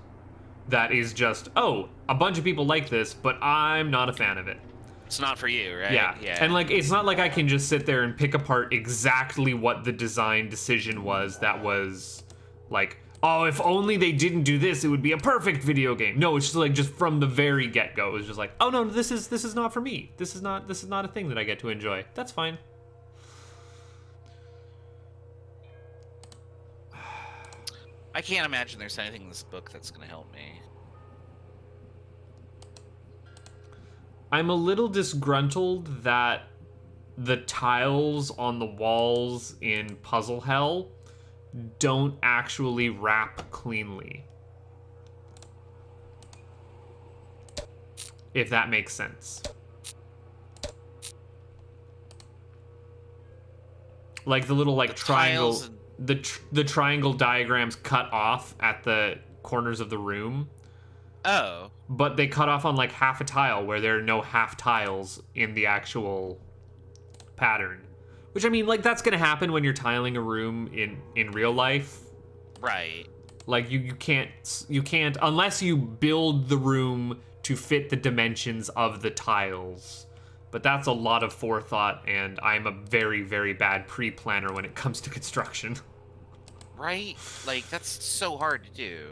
that is just, oh, a bunch of people like this, but I'm not a fan of it. It's not for you, right? Yeah. And, like, it's not like I can just sit there and pick apart exactly what the design decision was that was, like, oh, if only they didn't do this, it would be a perfect video game. No, it's just like, just from the very get-go, it was just like, oh no, this is not for me. This is not a thing that I get to enjoy. That's fine. I can't imagine there's anything in this book that's gonna help me. I'm a little disgruntled that the tiles on the walls in Puzzle Hell don't actually wrap cleanly. If that makes sense. Like the little, like, The triangle, tiles the triangle diagrams cut off at the corners of the room, Oh. but they cut off on, like, half a tile where there are no half tiles in the actual pattern. Which, I mean, like, that's gonna happen when you're tiling a room in real life. Right. Like, you can't, unless you build the room to fit the dimensions of the tiles. But that's a lot of forethought, and I'm a very, very bad pre-planner when it comes to construction. Right? Like, that's so hard to do.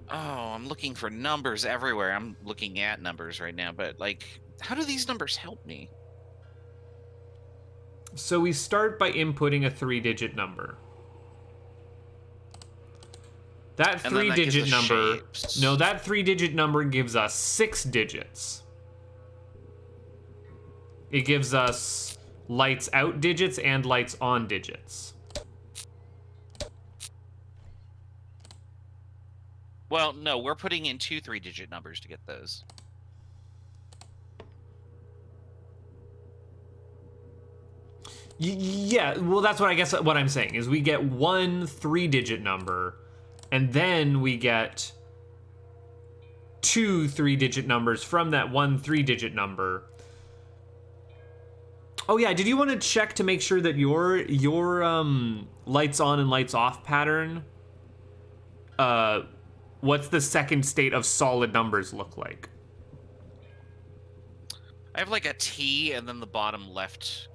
Oh, I'm looking for numbers everywhere. I'm looking at numbers right now, but, like, how do these numbers help me? So we start by inputting a 3-digit number. That And then that gives three-digit us number. shapes. No, that three-digit number gives us 6 digits. It gives us lights out digits and lights on digits. Well, no, we're putting in 2 3-digit numbers to get those. Yeah, well, that's what I'm saying is we get 1 3-digit number, and then we get 2 3-digit numbers from that 1 3-digit number. Oh yeah, did you want to check to make sure that your lights on and lights off pattern, what's the second state of solid numbers look like? I have like a T, and then the bottom left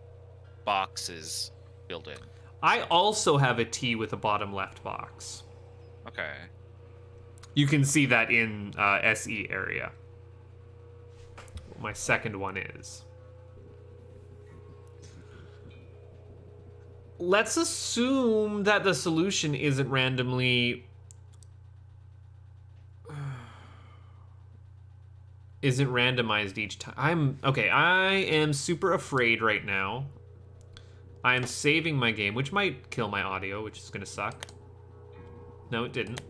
box is filled in. I also have a T with a bottom left box. Okay. You can see that in SE area. My second one is. Let's assume that the solution isn't randomly... isn't randomized each time. I am super afraid right now. I am saving my game, which might kill my audio, which is gonna suck. No, it didn't.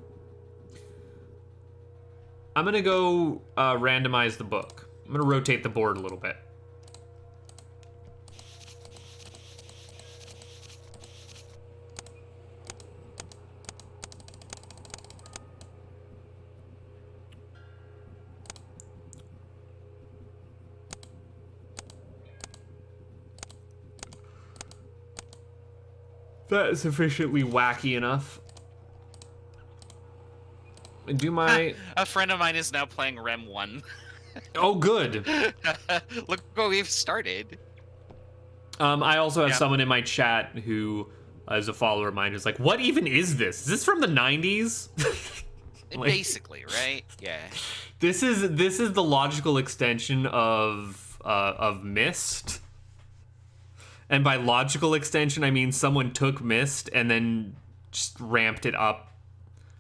I'm gonna go randomize the book. I'm gonna rotate the board a little bit. That is sufficiently wacky enough. Do my... A friend of mine is now playing RHEM 1. Oh, good. Look what we've started. I also have someone in my chat who is a follower of mine who's like, what even is this? Is this from the 90s? Like, basically, right? Yeah. This is the logical extension of Myst. And by logical extension, I mean someone took Myst and then just ramped it up.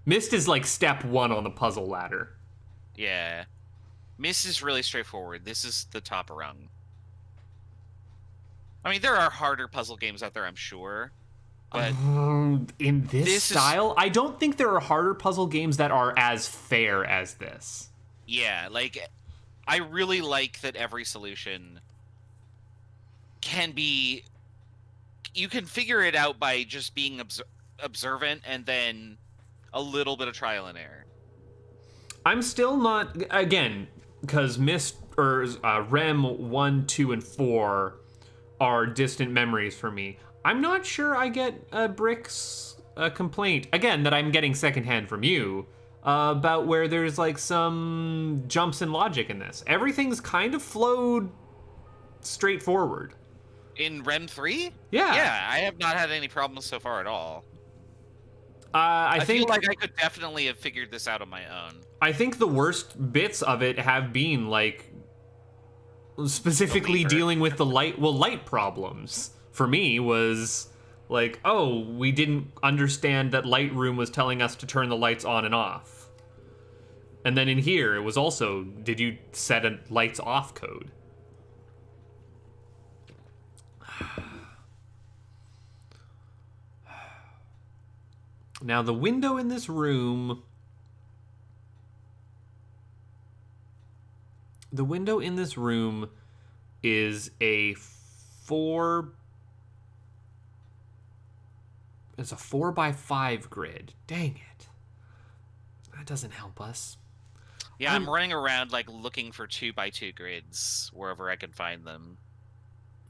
Myst is like step 1 on the puzzle ladder. Yeah. Myst is really straightforward. This is the top rung. I mean, there are harder puzzle games out there, I'm sure. But in this style, I don't think there are harder puzzle games that are as fair as this. Yeah, like, I really like that every solution can be... You can figure it out by just being observant and then a little bit of trial and error. I'm still not... Again, because Myst or RHEM 1, 2, and 4 are distant memories for me. I'm not sure I get Brick's complaint, again, that I'm getting secondhand from you, about where there's like some jumps in logic in this. Everything's kind of flowed straightforward. In RHEM 3? Yeah. Yeah, I have not had any problems so far at all. I feel think like I could definitely have figured this out on my own. I think the worst bits of it have been like specifically dealing with the light problems. For me was like, oh, we didn't understand that Lightroom was telling us to turn the lights on and off. And then in here, it was also, did you set a lights off code? Now, the window in this room... The window in this room is a 4... It's a 4x5 grid. Dang it. That doesn't help us. Yeah, I'm running around, like, looking for 2x2 grids wherever I can find them.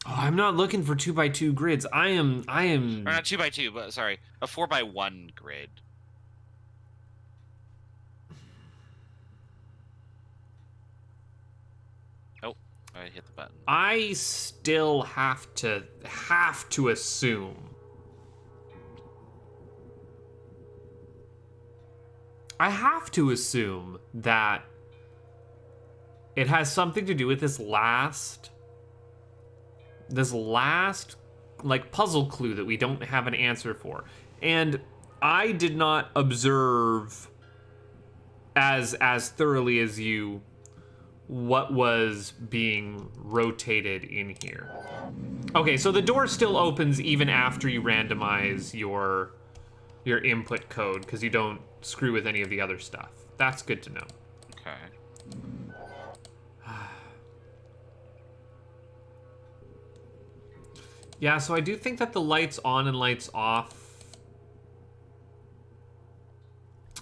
Oh, I'm not looking for 2x2 grids. I am... Or not 2x2, but, sorry, a 4x1 grid. Oh, I hit the button. I still have to assume. I have to assume that it has something to do with this last like puzzle clue that we don't have an answer for. And I did not observe as thoroughly as you what was being rotated in here. Okay, so the door still opens even after you randomize your input code because you don't screw with any of the other stuff. That's good to know. Okay. Yeah, so I do think that the lights on and lights off.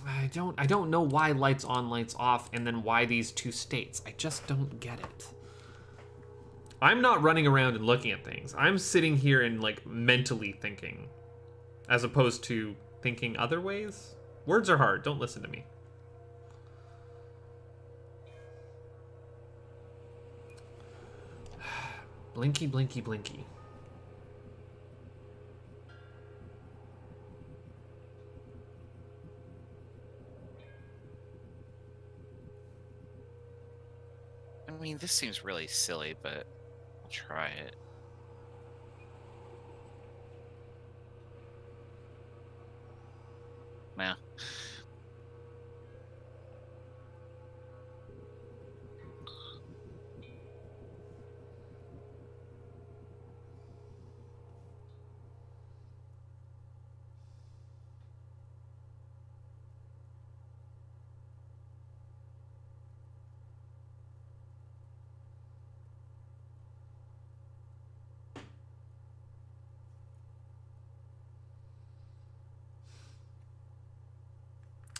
I don't know why lights on, lights off, and then why these two states. I just don't get it. I'm not running around and looking at things. I'm sitting here and like mentally thinking, as opposed to thinking other ways. Words are hard. Don't listen to me. Blinky, blinky, blinky. I mean, this seems really silly, but I'll try it. Nah.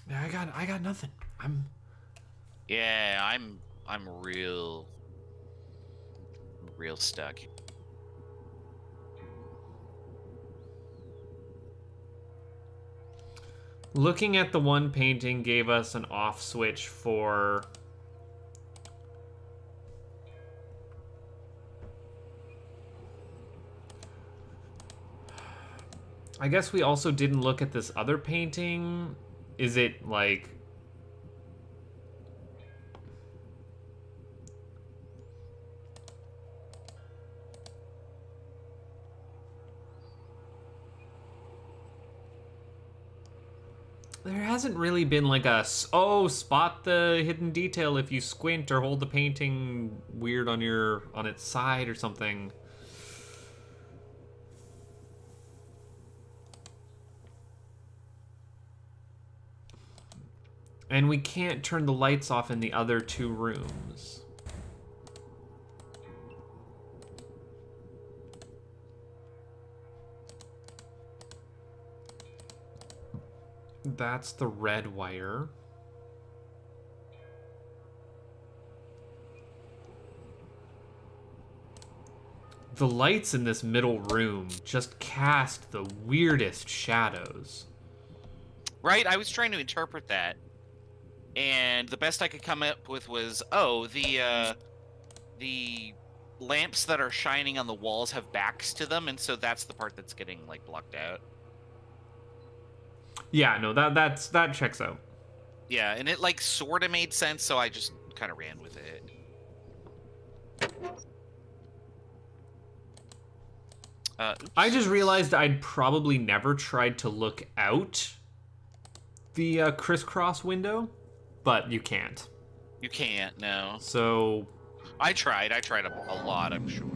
Yeah, I got nothing. Yeah, I'm real stuck. Looking at the one painting gave us an off switch for I guess we also didn't look at this other painting. Is it like there hasn't really been like a spot the hidden detail if you squint or hold the painting weird on its side or something. And we can't turn the lights off in the other two rooms. That's the red wire. The lights in this middle room just cast the weirdest shadows. Right? I was trying to interpret that. And the best I could come up with was, oh, the lamps that are shining on the walls have backs to them, and so that's the part that's getting like blocked out. Yeah, no, that checks out. Yeah, and it like sort of made sense, so I just kind of ran with it. I just realized I'd probably never tried to look out the crisscross window, but you can't. You can't, no. So I tried a lot, I'm sure.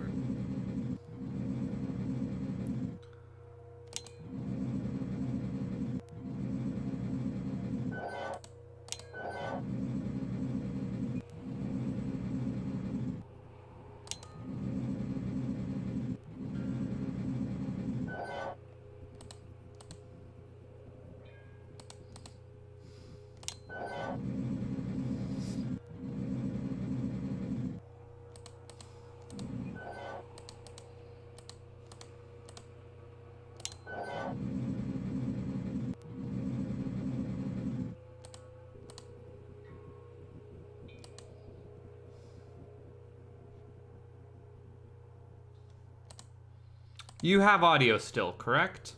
you have audio still, correct?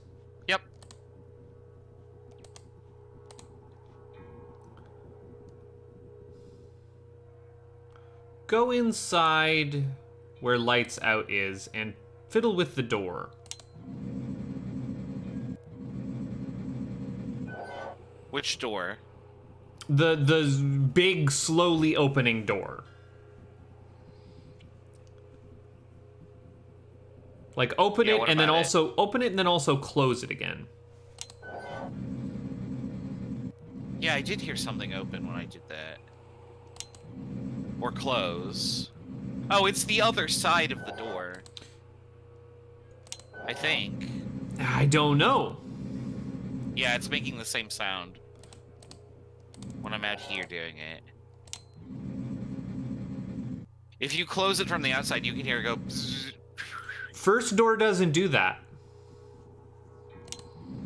Yep. Go inside where lights out is and fiddle with the door. Which door? The big, slowly opening door. Like, open Yeah, it, what and then about it? also open it, and then also close it again. Yeah, I did hear something open when I did that. Or close. Oh, it's the other side of the door. I think. I don't know. Yeah, it's making the same sound when I'm out here doing it. If you close it from the outside, you can hear it go bzzz. First door doesn't do that.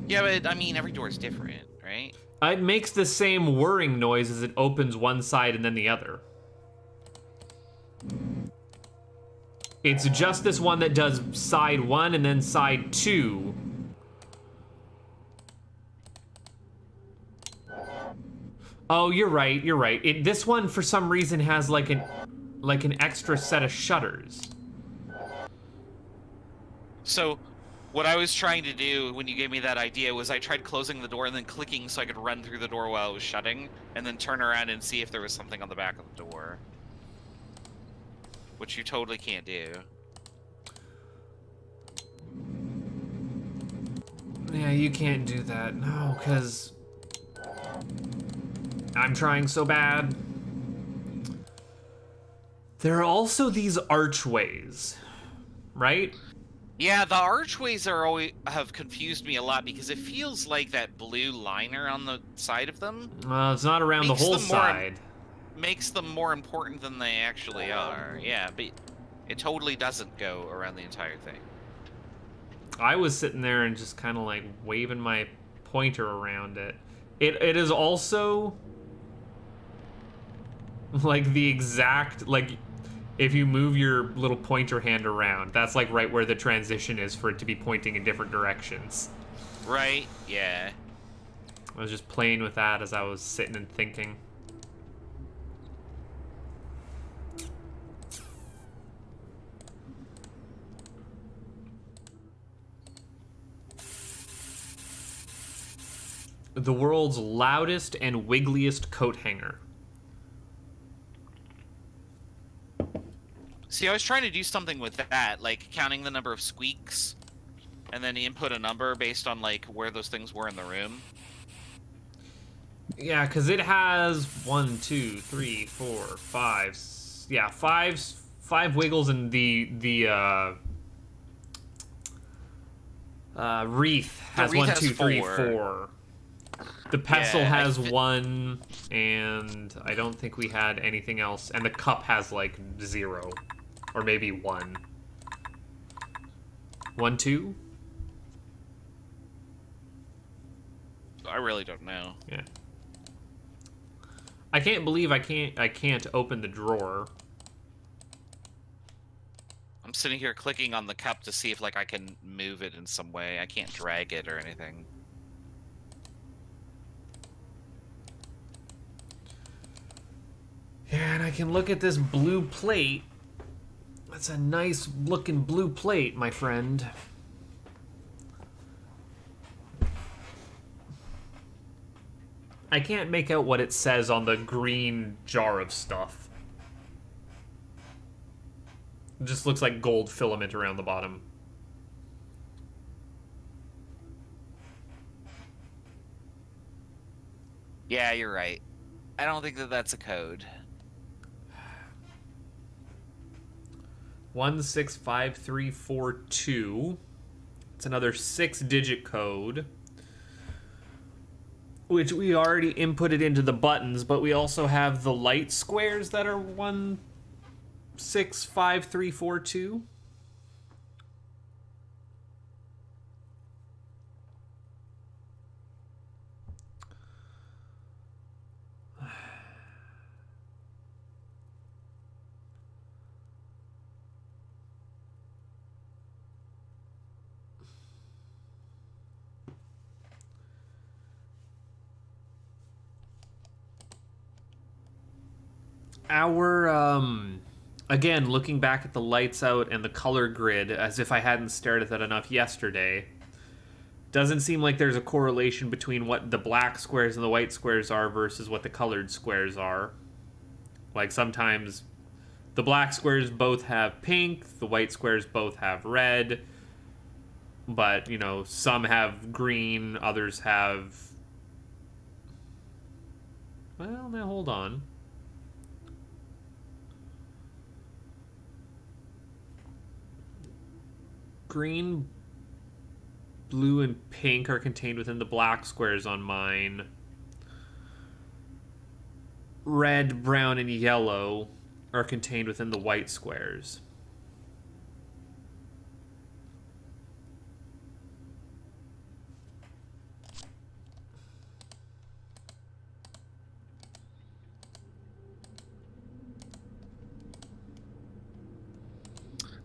Yeah, but I mean, every door is different, right? It makes the same whirring noise as it opens one side and then the other. It's just this one that does side 1 and then side 2. Oh, you're right, you're right. This one, for some reason, has like an extra set of shutters. So, what I was trying to do when you gave me that idea was I tried closing the door and then clicking so I could run through the door while it was shutting, and then turn around and see if there was something on the back of the door. Which you totally can't do. Yeah, you can't do that. No, because I'm trying so bad. There are also these archways, right? Yeah, the archways have confused me a lot because it feels like that blue liner on the side of them It's not around the Makes whole them more- side. makes them more important than they actually are. Yeah, but it totally doesn't go around the entire thing. I was sitting there and just kind of like waving my pointer around it. It is also like the exact, like, if you move your little pointer hand around, that's like right where the transition is for it to be pointing in different directions. Right? Yeah. I was just playing with that as I was sitting and thinking. The world's loudest and wiggliest coat hanger. See, I was trying to do something with that, like counting the number of squeaks, and then input a number based on like where those things were in the room. Yeah, because it has 1, 2, 3, 4, 5. Yeah, five wiggles, and the wreath has wreath 1, has 2, 3, 4. 4. The pestle Yeah, has 1, and I don't think we had anything else. And the cup has like 0, or maybe 1. 1, 2. I really don't know. Yeah. I can't believe I can't open the drawer. I'm sitting here clicking on the cup to see if like I can move it in some way. I can't drag it or anything. Yeah, and I can look at this blue plate. That's a nice looking blue plate, my friend. I can't make out what it says on the green jar of stuff. It just looks like gold filament around the bottom. Yeah, you're right. I don't think that that's a code. 165342. It's another 6-digit code, which we already inputted into the buttons, but we also have the light squares that are 165342. Again, looking back at the lights out and the color grid, as if I hadn't stared at that enough yesterday, Doesn't seem like there's a correlation between what the black squares and the white squares are versus what the colored squares are. Like sometimes the black squares both have pink, the white squares both have red, but, you know, some have green, others have... Well, now hold on. Green, blue, and pink are contained within the black squares on mine. Red, brown, and yellow are contained within the white squares.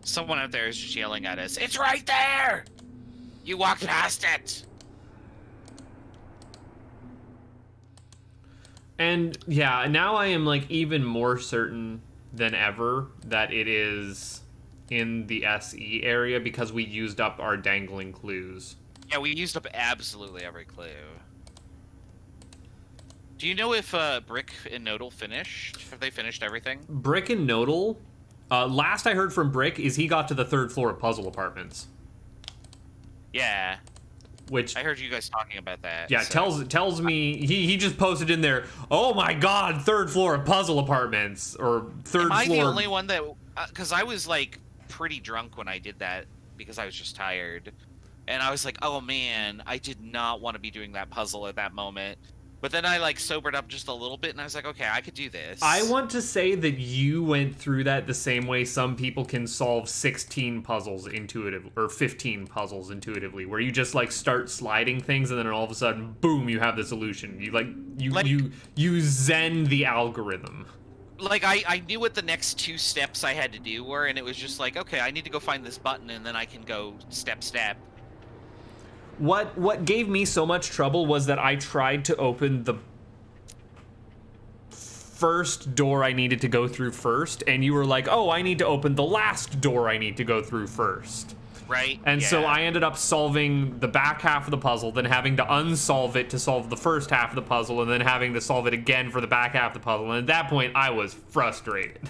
Someone out there is just yelling at us. It's right there! You walked past it! And yeah, now I am like even more certain than ever that it is in the SE area because we used up our dangling clues. Yeah, we used up absolutely every clue. Do you know if Brick and Nodal finished? Have they finished everything? Brick and Nodal, last I heard from Brick is he got to the 3rd floor of Puzzle Apartments. Yeah. Which I heard you guys talking about that. yeah, so. tells me he just posted in there, oh my god, 3rd floor of Puzzle Apartments, or 3rd floor. Am I the only one that, because I was like pretty drunk when I did that because I was just tired, and I was like, oh man, I did not want to be doing that puzzle at that moment. But then I like sobered up just a little bit, and I was like, okay, I could do this. I want to say that you went through that the same way some people can solve 16 puzzles intuitively, or 15 puzzles intuitively, where you just like start sliding things, and then all of a sudden, boom, you have the solution. You zen the algorithm. Like I knew what the next 2 steps I had to do were, and it was just like, okay, I need to go find this button, and then I can go step. What gave me so much trouble was that I tried to open the first door I needed to go through first, and you were like, oh, I need to open the last door I need to go through first. Right. And so yeah. I ended up solving the back half of the puzzle, then having to unsolve it to solve the first half of the puzzle, and then having to solve it again for the back half of the puzzle. And at that point, I was frustrated.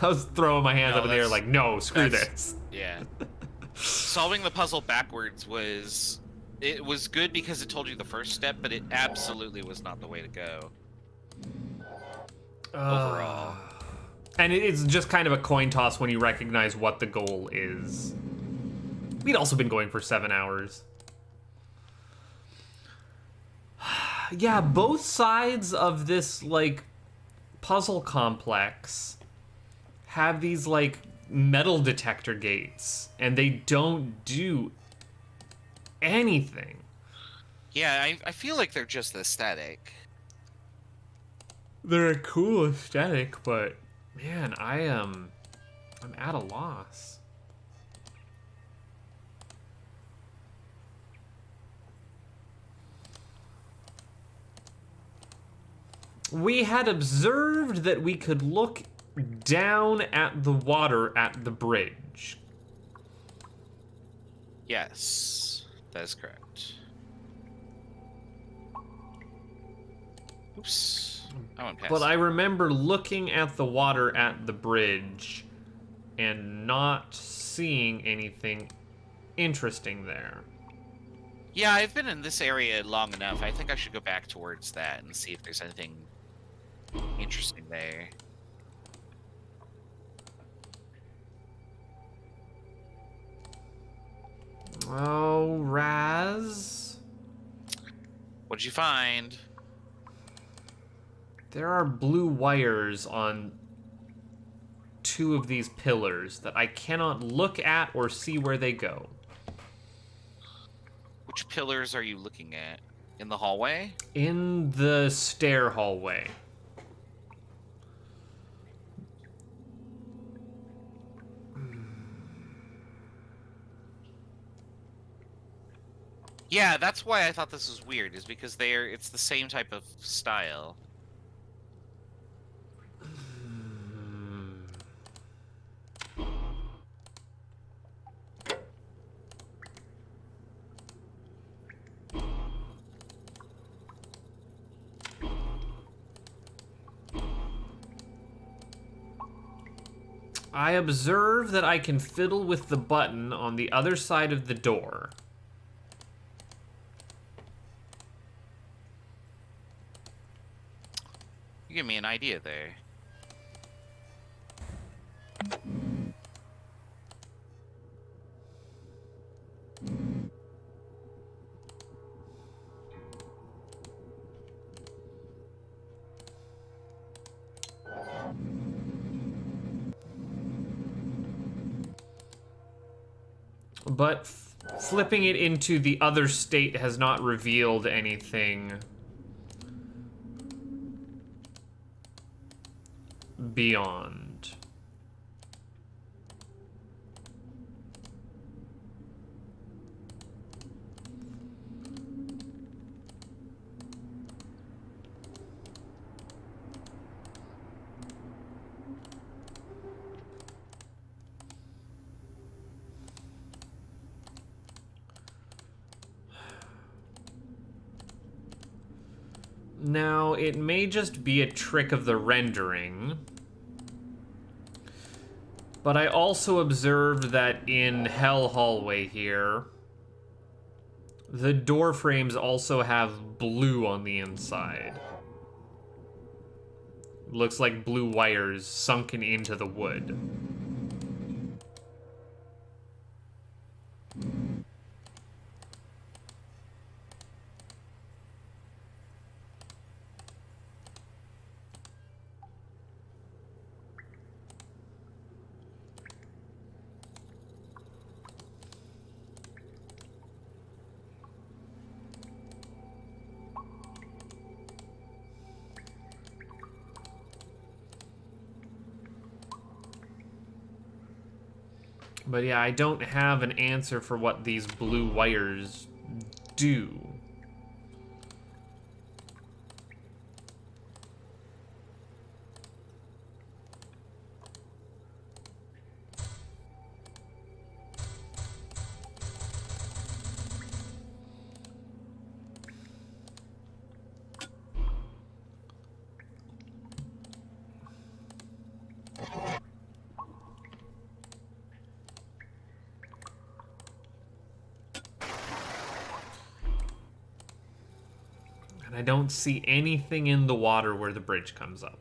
I was throwing my hands up in the air like, no, screw this. Yeah. Solving the puzzle backwards was... It was good because it told you the first step, but it absolutely was not the way to go. Overall. And it's just kind of a coin toss when you recognize what the goal is. We'd also been going for 7 hours. Yeah, both sides of this, like, puzzle complex have these, like, metal detector gates, and they don't do anything. Yeah, I feel like they're just aesthetic. They're a cool aesthetic, but man, I'm at a loss. We had observed that we could look down at the water at the bridge. Yes, that is correct. Oops, I went past. But I remember looking at the water at the bridge and not seeing anything interesting there. Yeah, I've been in this area long enough. I think I should go back towards that and see if there's anything interesting there. Oh, Raz. What'd you find? There are blue wires on 2 of these pillars that I cannot look at or see where they go. Which pillars are you looking at? In the hallway? In the stair hallway. Yeah, that's why I thought this was weird, is because it's the same type of style. I observe that I can fiddle with the button on the other side of the door. You give me an idea there. But flipping it into the other state has not revealed anything beyond. Now, it may just be a trick of the rendering, but I also observed that in Hell Hallway here, the door frames also have blue on the inside. Looks like blue wires sunken into the wood. But yeah, I don't have an answer for what these blue wires do. And I don't see anything in the water where the bridge comes up.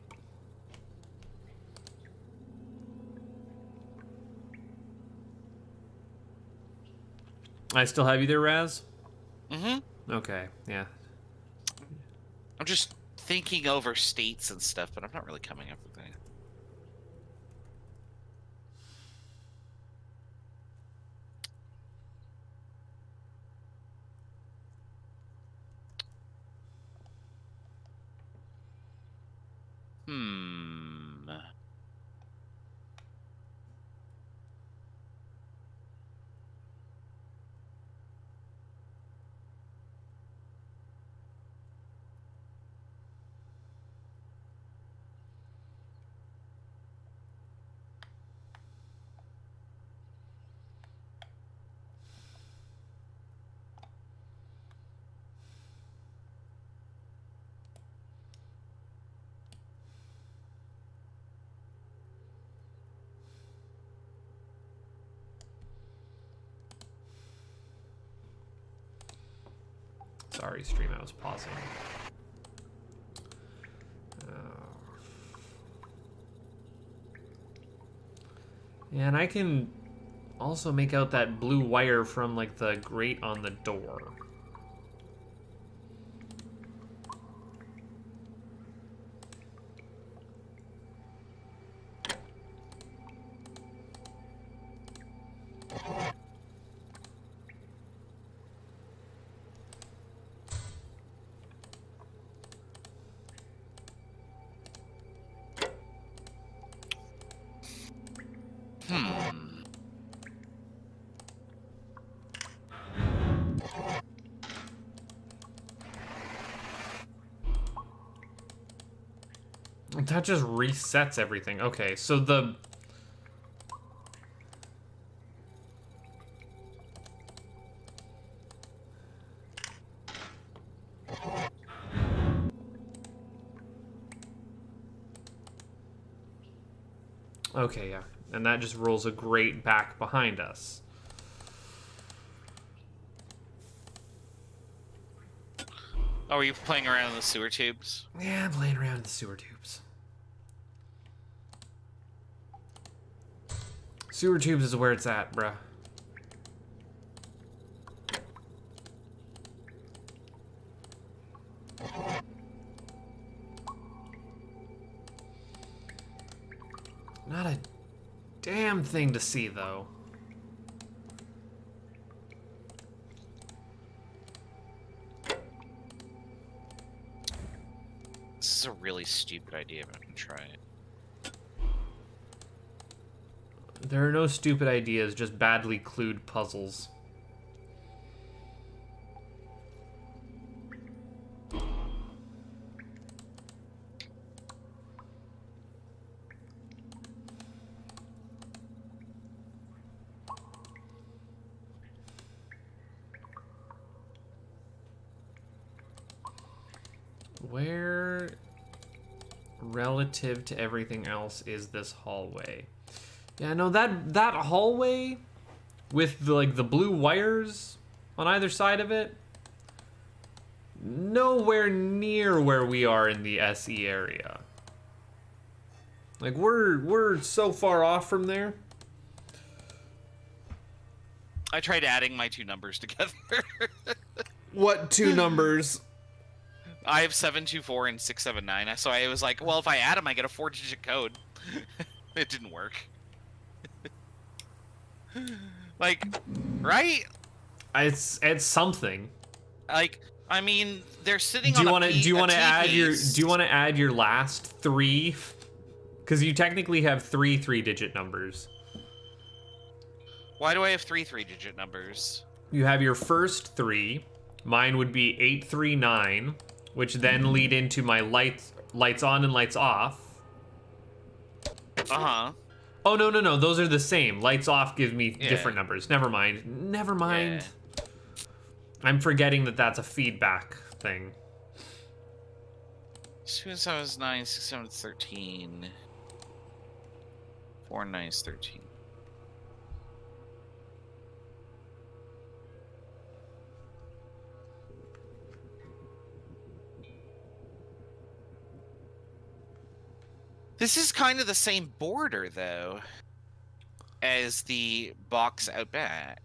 I still have you there, Raz? Mm-hmm. Okay, yeah. I'm just thinking over states and stuff, but I'm not really coming up with anything. Sorry, stream, I was pausing. Yeah, and I can also make out that blue wire from, like, the grate on the door. That just resets everything. Okay, so the... Okay, yeah. And that just rolls a grate back behind us. Oh, are you playing around in the sewer tubes? Yeah, I'm playing around in the sewer tubes. Sewer tubes is where it's at, bruh. Not a damn thing to see, though. This is a really stupid idea, but I'm gonna try it. There are no stupid ideas, just badly clued puzzles. Where, relative to everything else, is this hallway? Yeah, no, that hallway with the, like, the blue wires on either side of it, nowhere near where we are in the SE area. Like, we're so far off from there. I tried adding my two numbers together. What two numbers? I have 724 and 679. So I was like, well, if I add them, I get a 4-digit code. It didn't work. Like, right? It's something. Like, I mean, they're sitting Do on you a want to P- do you a want to add your T-piece. do you want to add your last three? Because you technically have three 3-digit numbers. Why do I have three 3-digit numbers? You have your first three. Mine would be 839, which then lead into my lights on and lights off. Uh-huh. Oh no, those are the same. Lights off give me Yeah. different numbers. Never mind. Never mind. Yeah. I'm forgetting that that's a feedback thing. 2 7 is 9, 6 7 is 13. 4 9 is 13. This is kind of the same border, though, as the box out back.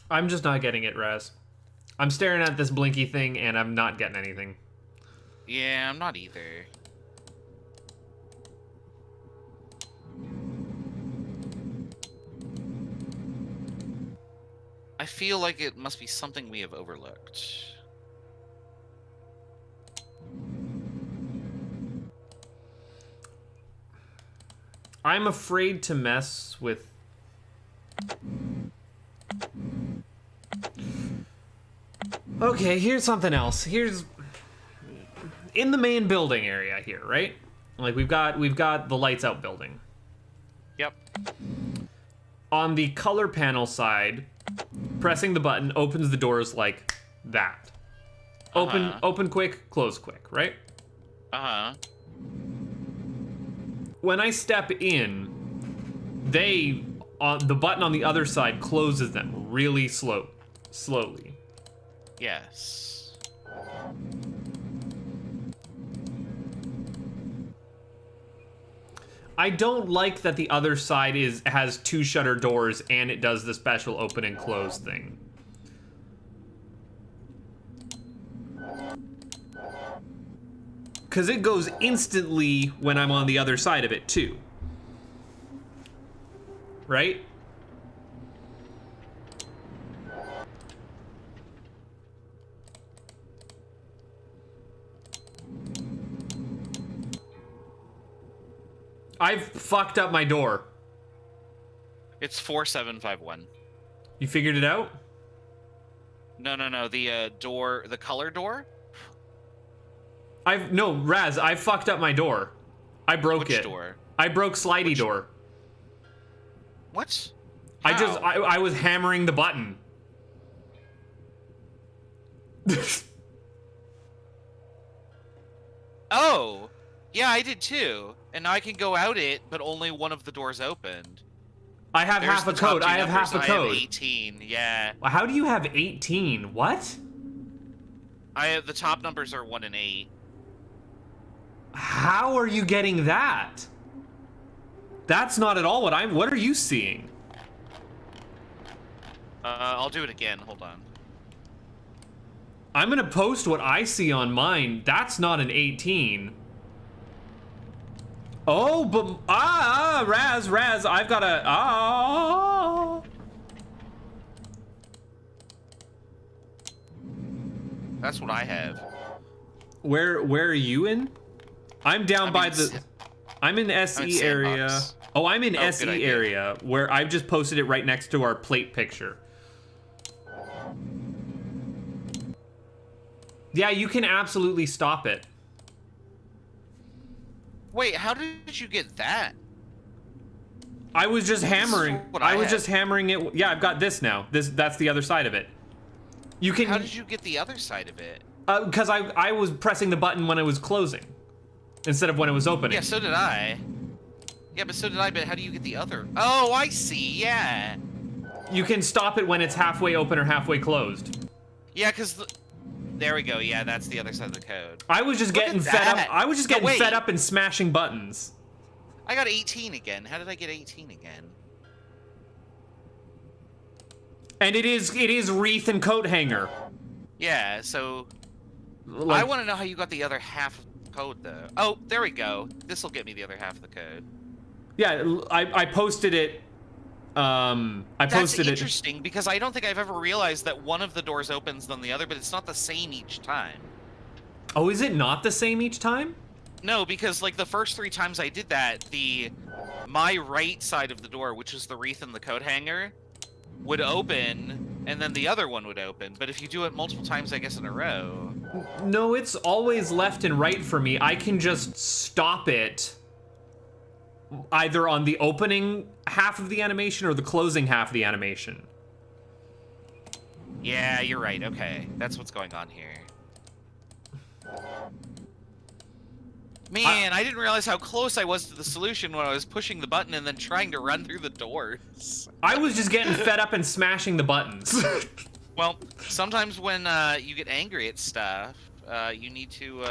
I'm just not getting it, Raz. I'm staring at this blinky thing and I'm not getting anything. Yeah, I'm not either. I feel like it must be something we have overlooked. I'm afraid to mess with Okay, here's something else. Here's in the main building area here, right? Like we've got the lights out building. Yep. On the color panel side, pressing the button opens the doors like that. Open quick, close quick, right? Uh-huh. When I step in, the button on the other side closes them really slowly. Yes. I don't like that the other side has 2 shutter doors and it does the special open and close thing. Because it goes instantly when I'm on the other side of it too. Right? I've fucked up my door. It's 4751. You figured it out? No. The door, the color door? Raz, I fucked up my door. I broke Which it. door? I broke slidey door. What? I was hammering the button. Oh, yeah, I did too. And now I can go out it, but only one of the doors opened. I have There's half a the top code. two I have half a numbers. I code. have 18, yeah. How do you have 18? What? The top numbers are 1 and 8. How are you getting that? That's not at all what are you seeing? I'll do it again, hold on. I'm gonna post what I see on mine. That's not an 18. Oh, but Raz, I've got a That's what I have. Where are you in? I'm down by the. I'm in SE area. Sandbox. Oh, I'm in good SE idea. area where I've just posted it right next to our plate picture. Yeah, you can absolutely stop it. Wait, how did you get that? I was just hammering. what I I was have. just hammering it. Yeah, I've got this now. That's the other side of it. You can. How did you get the other side of it? Because I was pressing the button when it was closing, instead of when it was opening. Yeah, so did I. Yeah, but so did I, but how do you get the other? Oh, I see, yeah. You can stop it when it's halfway open or halfway closed. Yeah, because there we go. Yeah, that's the other side of the code. I was just Look getting at fed up. that. I was just No, getting wait. fed up and smashing buttons. I got 18 again. How did I get 18 again? And it is wreath and coat hanger. Yeah, so Like, I want to know how you got the other half of the code, though. Oh, there we go. This will get me the other half of the code. yeah, I posted it. I That's posted it. interesting because I don't think I've ever realized that one of the doors opens than the other, but it's not the same each time. Oh, is it not the same each time? No, because like the first 3 times I did that, my right side of the door, which is the wreath and the coat hanger, would open, and then the other one would open. But if you do it multiple times, I guess in a row. No, it's always left and right for me. I can just stop it either on the opening half of the animation or the closing half of the animation. Yeah, you're right. Okay, that's what's going on here. Man, I didn't realize how close I was to the solution when I was pushing the button and then trying to run through the doors. I was just getting fed up and smashing the buttons. Well, sometimes when you get angry at stuff, you need to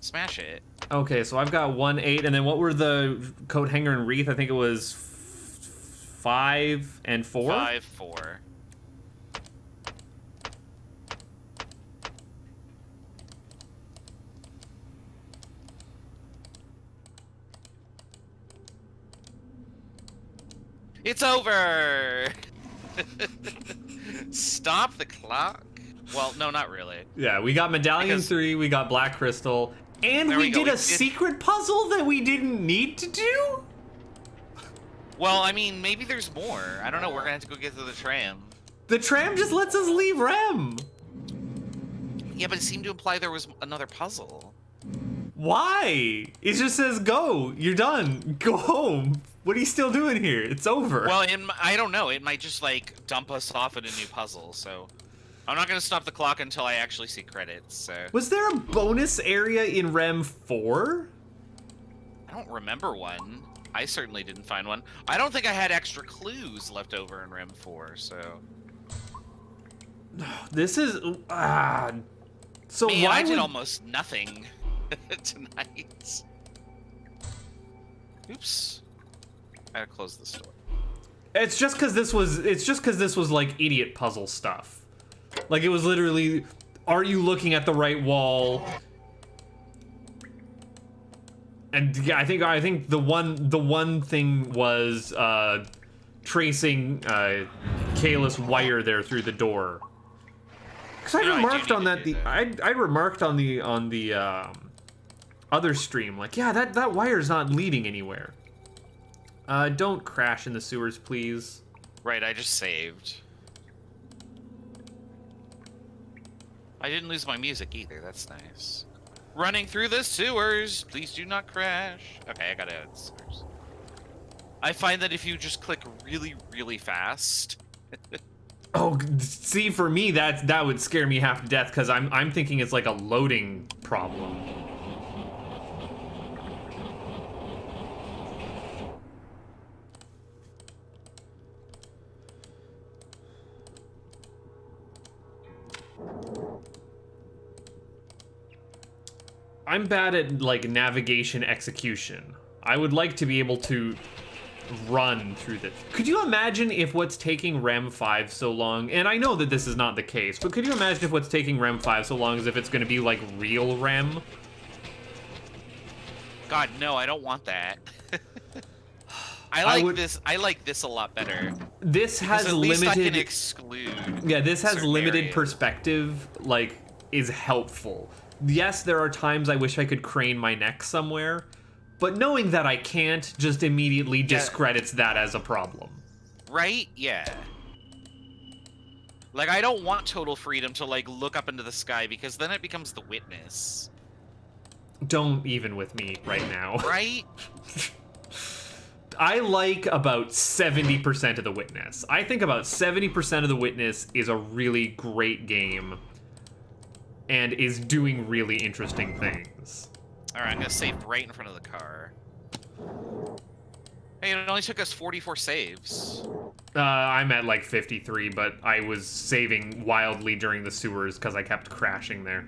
smash it. Okay, so I've got 1, 8, and then what were the coat hanger and wreath? I think it was 5 and 4? 5, 4. It's over! Stop the clock? Well, no, not really. Yeah, we got Medallion Because- 3, we got Black Crystal, and There we we go, did we a did- secret puzzle that we didn't need to do? Well, I mean, maybe there's more. I don't know. We're gonna have to go get to the tram. The tram just lets us leave REM. Yeah, but it seemed to imply there was another puzzle. Why? It just says go. You're done. Go home. What are you still doing here? It's over. Well, I don't know. It might just like dump us off at a new puzzle. So I'm not gonna stop the clock until I actually see credits. So Was there a bonus area in REM 4? I don't remember one. I certainly didn't find one. I don't think I had extra clues left over in REM 4. So This is so man, why I did would almost nothing tonight. Oops. I gotta close this door. It's just because this was like idiot puzzle stuff. Like it was literally, are you looking at the right wall? And yeah, I think the one thing was tracing Kayla's wire there through the door. Because I remarked on that I remarked on the other stream, like, yeah, that wire's not leading anywhere. Don't crash in the sewers, please. Right, I just saved. I didn't lose my music either, that's nice. Running through the sewers, please do not crash. Okay, I got out of the sewers. I find that if you just click really, really fast... Oh, see, for me, that would scare me half to death, because I'm thinking it's like a loading problem. I'm bad at, like, navigation execution. I would like to be able to run through this. Could you imagine if what's taking REM 5 so long, and I know that this is not the case, but could you imagine if what's taking REM 5 so long is if it's going to be, like, real REM? God, no, I don't want that. I like this a lot better. This has at least limited... I can exclude. Yeah, this has certain limited areas. perspective, like, is helpful. Yes, there are times I wish I could crane my neck somewhere, but knowing that I can't just immediately discredits that as a problem. Right? Yeah. Like, I don't want total freedom to, like, look up into the sky, because then it becomes the witness. Don't even with me right now. Right? I like about 70% of the witness. I think about 70% of the witness is a really great game and is doing really interesting things. Alright, I'm gonna save right in front of the car. Hey, it only took us 44 saves. I'm at like 53, but I was saving wildly during the sewers because I kept crashing there.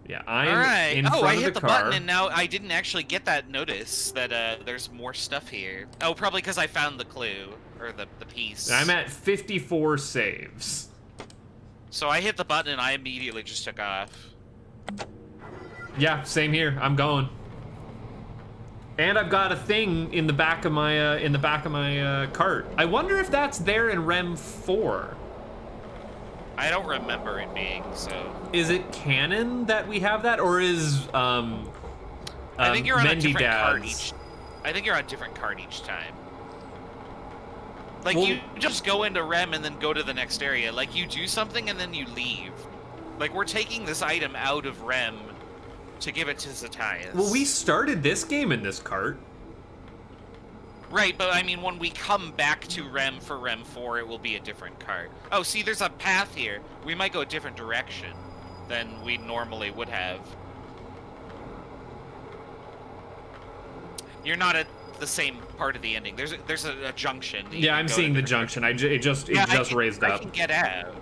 Yeah, I'm in front I of hit the the car. button and now I didn't actually get that notice that there's more stuff here. Oh, probably because I found the clue, or the piece. I'm at 54 saves. So I hit the button and I immediately just took off. Yeah, same here. I'm going. And I've got a thing in the back of my cart. I wonder if that's there in REM 4. I don't remember it being, so. Is it canon that we have that, or is I think you're on a different card Dad's- each. I think you're on a different card each time. Like, Well- you just go into REM and then go to the next area. Like, you do something and then you leave. Like, we're taking this item out of REM to give it to Zatias. Well, we started this game in this cart. Right, but I mean, when we come back to REM for REM 4, it will be a different card. Oh, see, there's a path here. We might go a different direction than we normally would have. You're not at the same part of the ending. There's a junction. that you Yeah, can I'm go seeing to the junction. It just raised I up. can get out.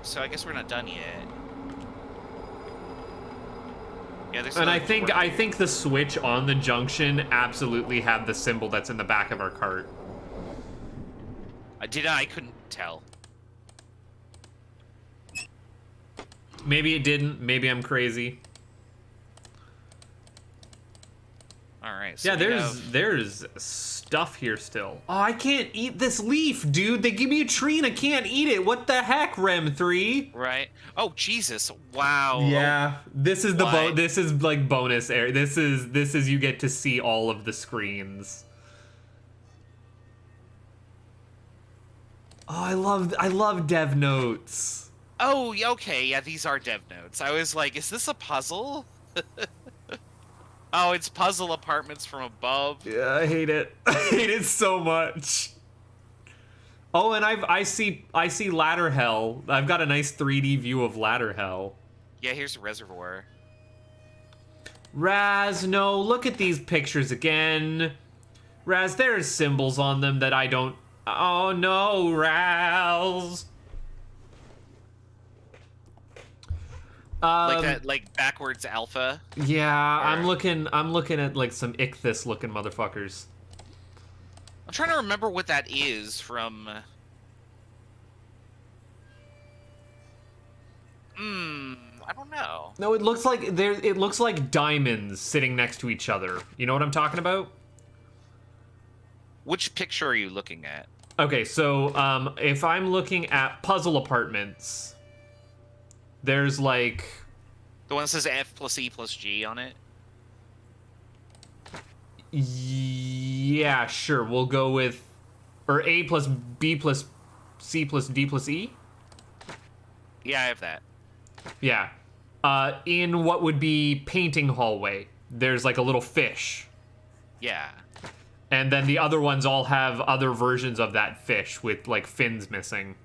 So I guess we're not done yet. Yeah, there's And I another think the switch on the junction absolutely had the symbol that's in the back of our cart. I couldn't tell. Maybe it didn't. Maybe I'm crazy. All right. So Yeah, we there's have- there's stuff here still. Oh, I can't eat this leaf, dude. They give me a tree and I can't eat it. What the heck, Rem 3? right. Oh Jesus! Wow. Yeah, this is the What? this is like bonus area. This is you get to see all of the screens. Oh, I love dev notes. Oh, okay. Yeah, these are dev notes. I was like, is this a puzzle? Oh, it's puzzle apartments from above. Yeah, I hate it. I hate it so much. Oh, and I see ladder hell. I've got a nice 3D view of ladder hell. Yeah, here's a reservoir. Raz, no, look at these pictures again. Raz, there's symbols on them that I don't. Oh no, Raz. Like that, like backwards alpha. Yeah, I'm Or- looking at like some ichthys looking motherfuckers. I'm trying to remember what that is from. I don't know. No, it looks like it looks like diamonds sitting next to each other. You know what I'm talking about? Which picture are you looking at? Okay, so if I'm looking at puzzle apartments, there's like The one that says F plus E plus G on it? yeah, sure, we'll go with or A plus B plus C plus D plus E. Yeah, I have that. Yeah. In what would be painting hallway, there's like a little fish. Yeah. And then the other ones all have other versions of that fish with like fins missing.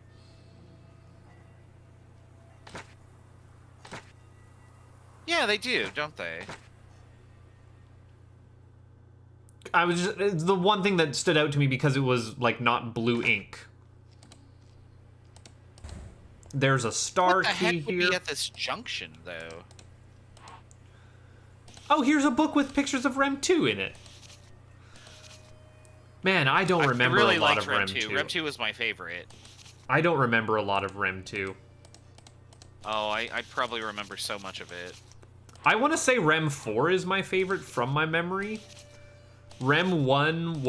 Yeah, they do, don't they? I was just, it's the one thing that stood out to me because it was like not blue ink. There's a star What the heck key would here. be at this junction, though? Oh, here's a book with pictures of REM 2 in it. Man, I don't remember I really a lot liked of REM REM 2. 2. REM 2 was my favorite. I don't remember a lot of REM 2. Oh, I probably remember so much of it. I want to say REM 4 is my favorite from my memory. REM 1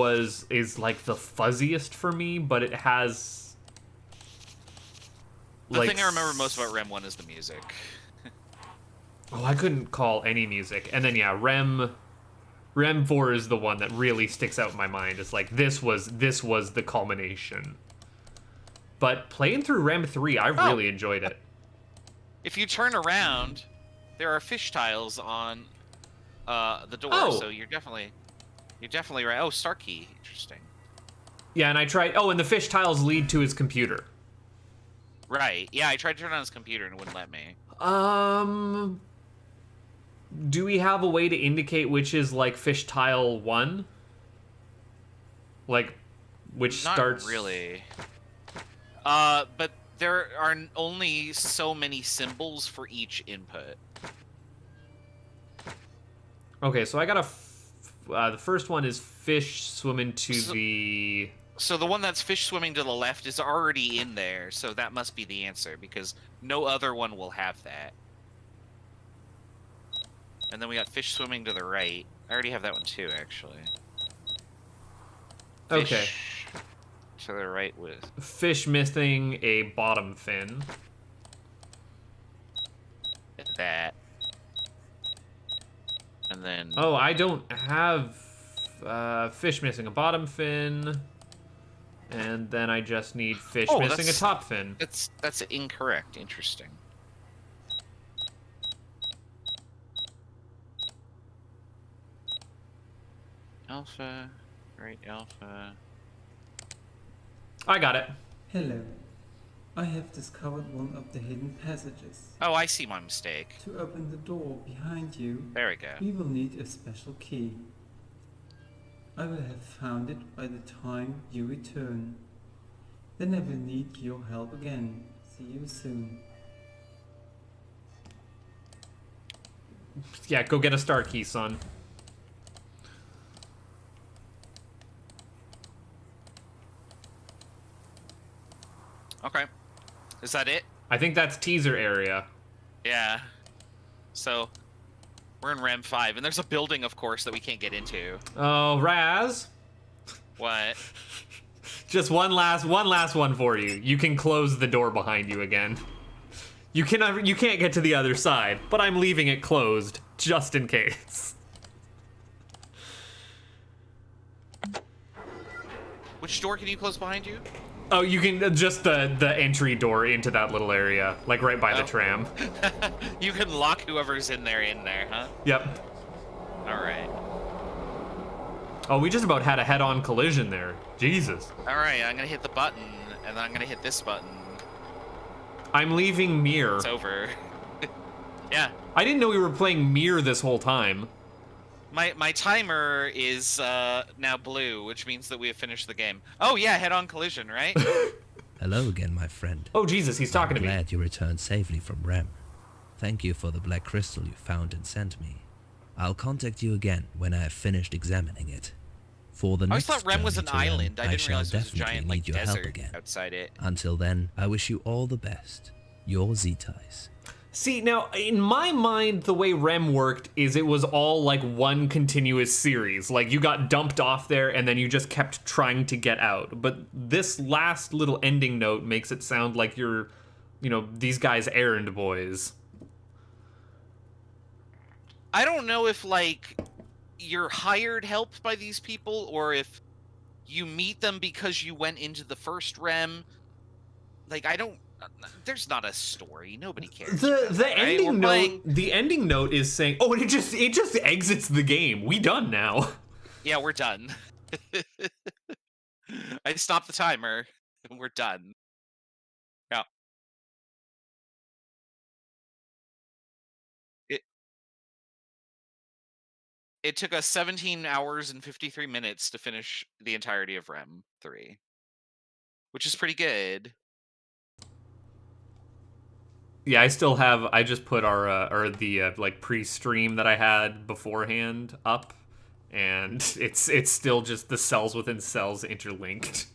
is like the fuzziest for me, but it has The thing I remember most about REM 1 is the music. Oh, I couldn't call any music. And then yeah, REM 4 is the one that really sticks out in my mind. It's like this was the culmination. But playing through REM 3, I really enjoyed it. If you turn around, there are fish tiles on the door, Oh. so you're definitely right. Oh, star key. Interesting. Yeah, and I tried. Oh, and the fish tiles lead to his computer. Right. Yeah, I tried to turn on his computer and it wouldn't let me. Do we have a way to indicate which is like fish tile 1? Like, which Not starts really. But there are only so many symbols for each input. Okay, so I got the first one is fish swimming to the. So the one that's fish swimming to the left is already in there, so that must be the answer, because no other one will have that. And then we got fish swimming to the right. I already have that one too, actually. Fish Okay. to the right with... Fish missing a bottom fin. that. And then... Oh, I don't have fish missing a bottom fin. And then I just need fish Oh, missing a that's- top fin. That's incorrect. Interesting. Alpha, right, alpha. I got it. Hello. I have discovered one of the hidden passages. Oh, I see my mistake. To open the door behind you, There we go. we will need a special key. I will have found it by the time you return. Then I will need your help again. See you soon. Yeah, go get a star key, son. Okay. Is that it? I think that's teaser area. Yeah. So, We're in REM 5, and there's a building, of course, that we can't get into. Oh, Raz. What? Just one last one for you. You can close the door behind you again. You can't get to the other side, but I'm leaving it closed just in case. Which door can you close behind you? Oh, you can just the entry door into that little area, like right by the tram. You can lock whoever's in there, huh? Yep. All right. Oh, we just about had a head-on collision there. Jesus. All right, I'm gonna hit the button, and then I'm gonna hit this button. I'm leaving Mir. It's over. Yeah. I didn't know we were playing Mir this whole time. My timer is now blue, which means that we have finished the game. Oh yeah, head-on collision, right? Hello again, my friend. Oh, Jesus, he's talking to me. Glad you returned safely from RHEM. Thank you for the black crystal you found and sent me. I'll contact you again when I have finished examining it. For the I always next thought REM was an journey to island. I didn't shall realize there was a definitely giant need like your help desert again. outside it. Until then, I wish you all the best. Your Z-Ties. See, now, in my mind, the way REM worked is it was all like one continuous series. Like, you got dumped off there and then you just kept trying to get out. But this last little ending note makes it sound like you're, you know, these guys' errand boys. I don't know if, like, you're hired help by these people or if you meet them because you went into the first REM. Like, I don't... There's not a story. Nobody cares. The ending note is saying, oh, and it just exits the game. We done now. Yeah, we're done. I stopped the timer. We're done. Yeah. It took us 17 hours and 53 minutes to finish the entirety of REM 3, which is pretty good. Yeah, I just put our like pre-stream that I had beforehand up, and it's still just the cells within cells interlinked.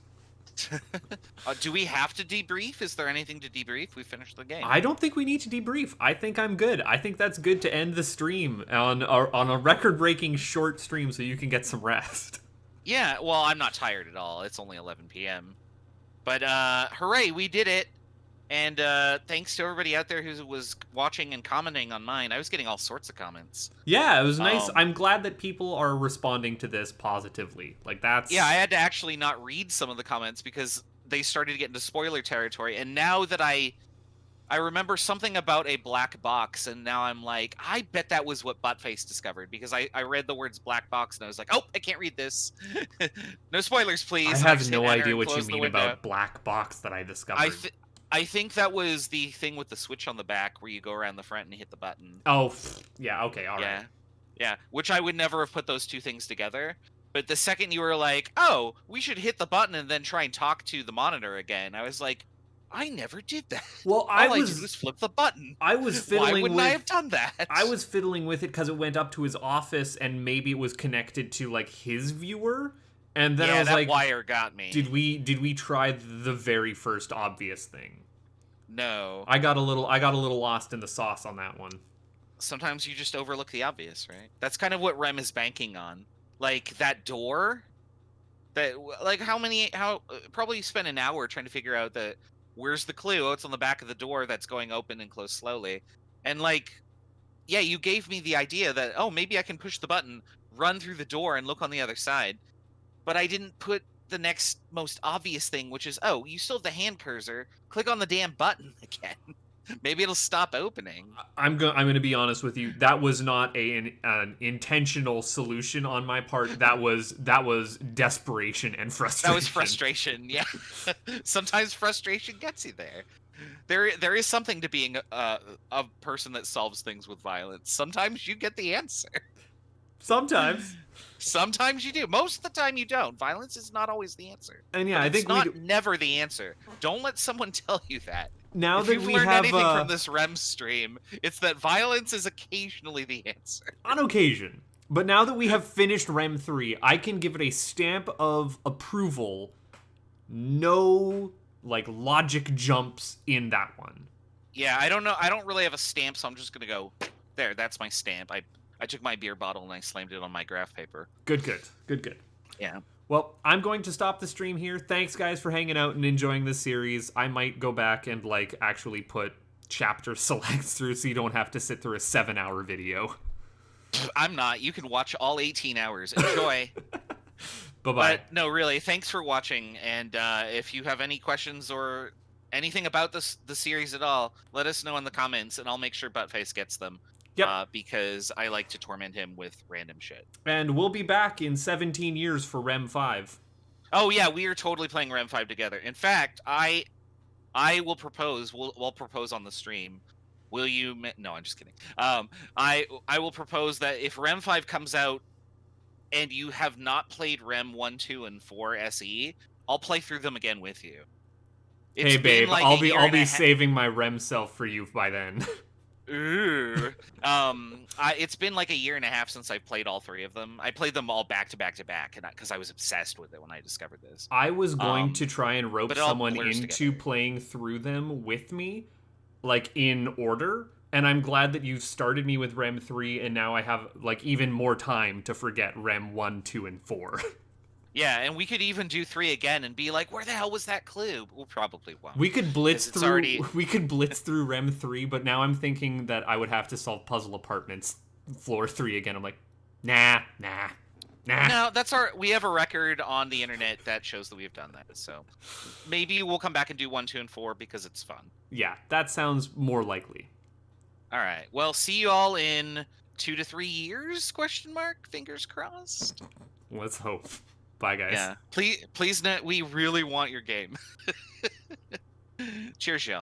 Do we have to debrief? Is there anything to debrief? We finished the game. I don't think we need to debrief. I think I'm good. I think that's good to end the stream on a record-breaking short stream so you can get some rest. Yeah, well, I'm not tired at all. It's only 11 p.m. But hooray, we did it. And thanks to everybody out there who was watching and commenting on mine. I was getting all sorts of comments. Yeah, it was nice. I'm glad that people are responding to this positively. Like, that's... Yeah, I had to actually not read some of the comments because they started to get into spoiler territory. And now that I remember something about a black box, and now I'm like, I bet that was what Buttface discovered, because I read the words black box, and I was like, oh, I can't read this. No spoilers, please. I have no idea what you mean about black box that I discovered. I think that was the thing with the switch on the back where you go around the front and hit the button. Oh, yeah, okay, all right. Yeah, which I would never have put those two things together. But the second you were like, oh, we should hit the button and then try and talk to the monitor again, I was like, I never did that. Well, All I did was flip the button. I was fiddling Why wouldn't I have done that? I was fiddling with it because it went up to his office and maybe it was connected to, like, his viewer. And then I was like, wire got me. Did we try the very first obvious thing? No. I got a little lost in the sauce on that one. Sometimes you just overlook the obvious, right? That's kind of what REM is banking on. Like that door that like probably spent an hour trying to figure out that where's the clue? Oh, it's on the back of the door that's going open and close slowly. And like yeah, you gave me the idea that oh, maybe I can push the button, run through the door and look on the other side. But I didn't put the next most obvious thing, which is, oh, you still have the hand cursor. Click on the damn button again. Maybe it'll stop opening. I'm going to be honest with you. That was not an intentional solution on my part. That was desperation and frustration. That was frustration. Yeah. Sometimes frustration gets you there. There is something to being a person that solves things with violence. Sometimes you get the answer. Sometimes. Sometimes you do. Most of the time you don't. Violence is not always the answer. And yeah, I think it's never the answer. Don't let someone tell you that. Now if that you've we learned have anything from this REM stream, it's that violence is occasionally the answer. On occasion. But now that we have finished REM 3, I can give it a stamp of approval. No, like, logic jumps in that one. Yeah, I don't know. I don't really have a stamp, so I'm just gonna go, there, that's my stamp. I I took my beer bottle and I slammed it on my graph paper. Good. Yeah. Well, I'm going to stop the stream here. Thanks, guys, for hanging out and enjoying this series. I might go back and, like, actually put chapter selects through so you don't have to sit through a 7-hour video. I'm not. You can watch all 18 hours. Enjoy. Bye-bye. But no, really, thanks for watching. And if you have any questions or anything about the series at all, let us know in the comments, and I'll make sure Buttface gets them. Yep. Because I like to torment him with random shit. And we'll be back in 17 years for REM 5. Oh yeah, we are totally playing REM 5 together. In fact, I will propose. We'll propose on the stream. Will you? No, I'm just kidding. I will propose that if REM 5 comes out and you have not played REM 1, 2, and 4 SE, I'll play through them again with you. Hey babe, I'll be saving my REM self for you by then. Ooh. It's been like a year and a half since I've played all 3 of them. I played them all back to back to back, and because I was obsessed with it when I discovered this. I was going to try and rope someone into together. playing through them with me, like in order. And I'm glad that you started me with REM 3, and now I have like even more time to forget REM 1, 2, and 4. Yeah, and we could even do 3 again and be like, where the hell was that clue? We'll probably won't. We could blitz 'Cause it's through. already- We could blitz through REM 3, but now I'm thinking that I would have to solve Puzzle Apartments floor 3 again. I'm like, nah. No, we have a record on the internet that shows that we have done that. So maybe we'll come back and do 1, 2, and 4 because it's fun. Yeah, that sounds more likely. All right. Well, see you all in 2 to 3 years? ? Fingers crossed. Let's hope. Bye, guys. Yeah. Please, we really want your game. Cheers, y'all.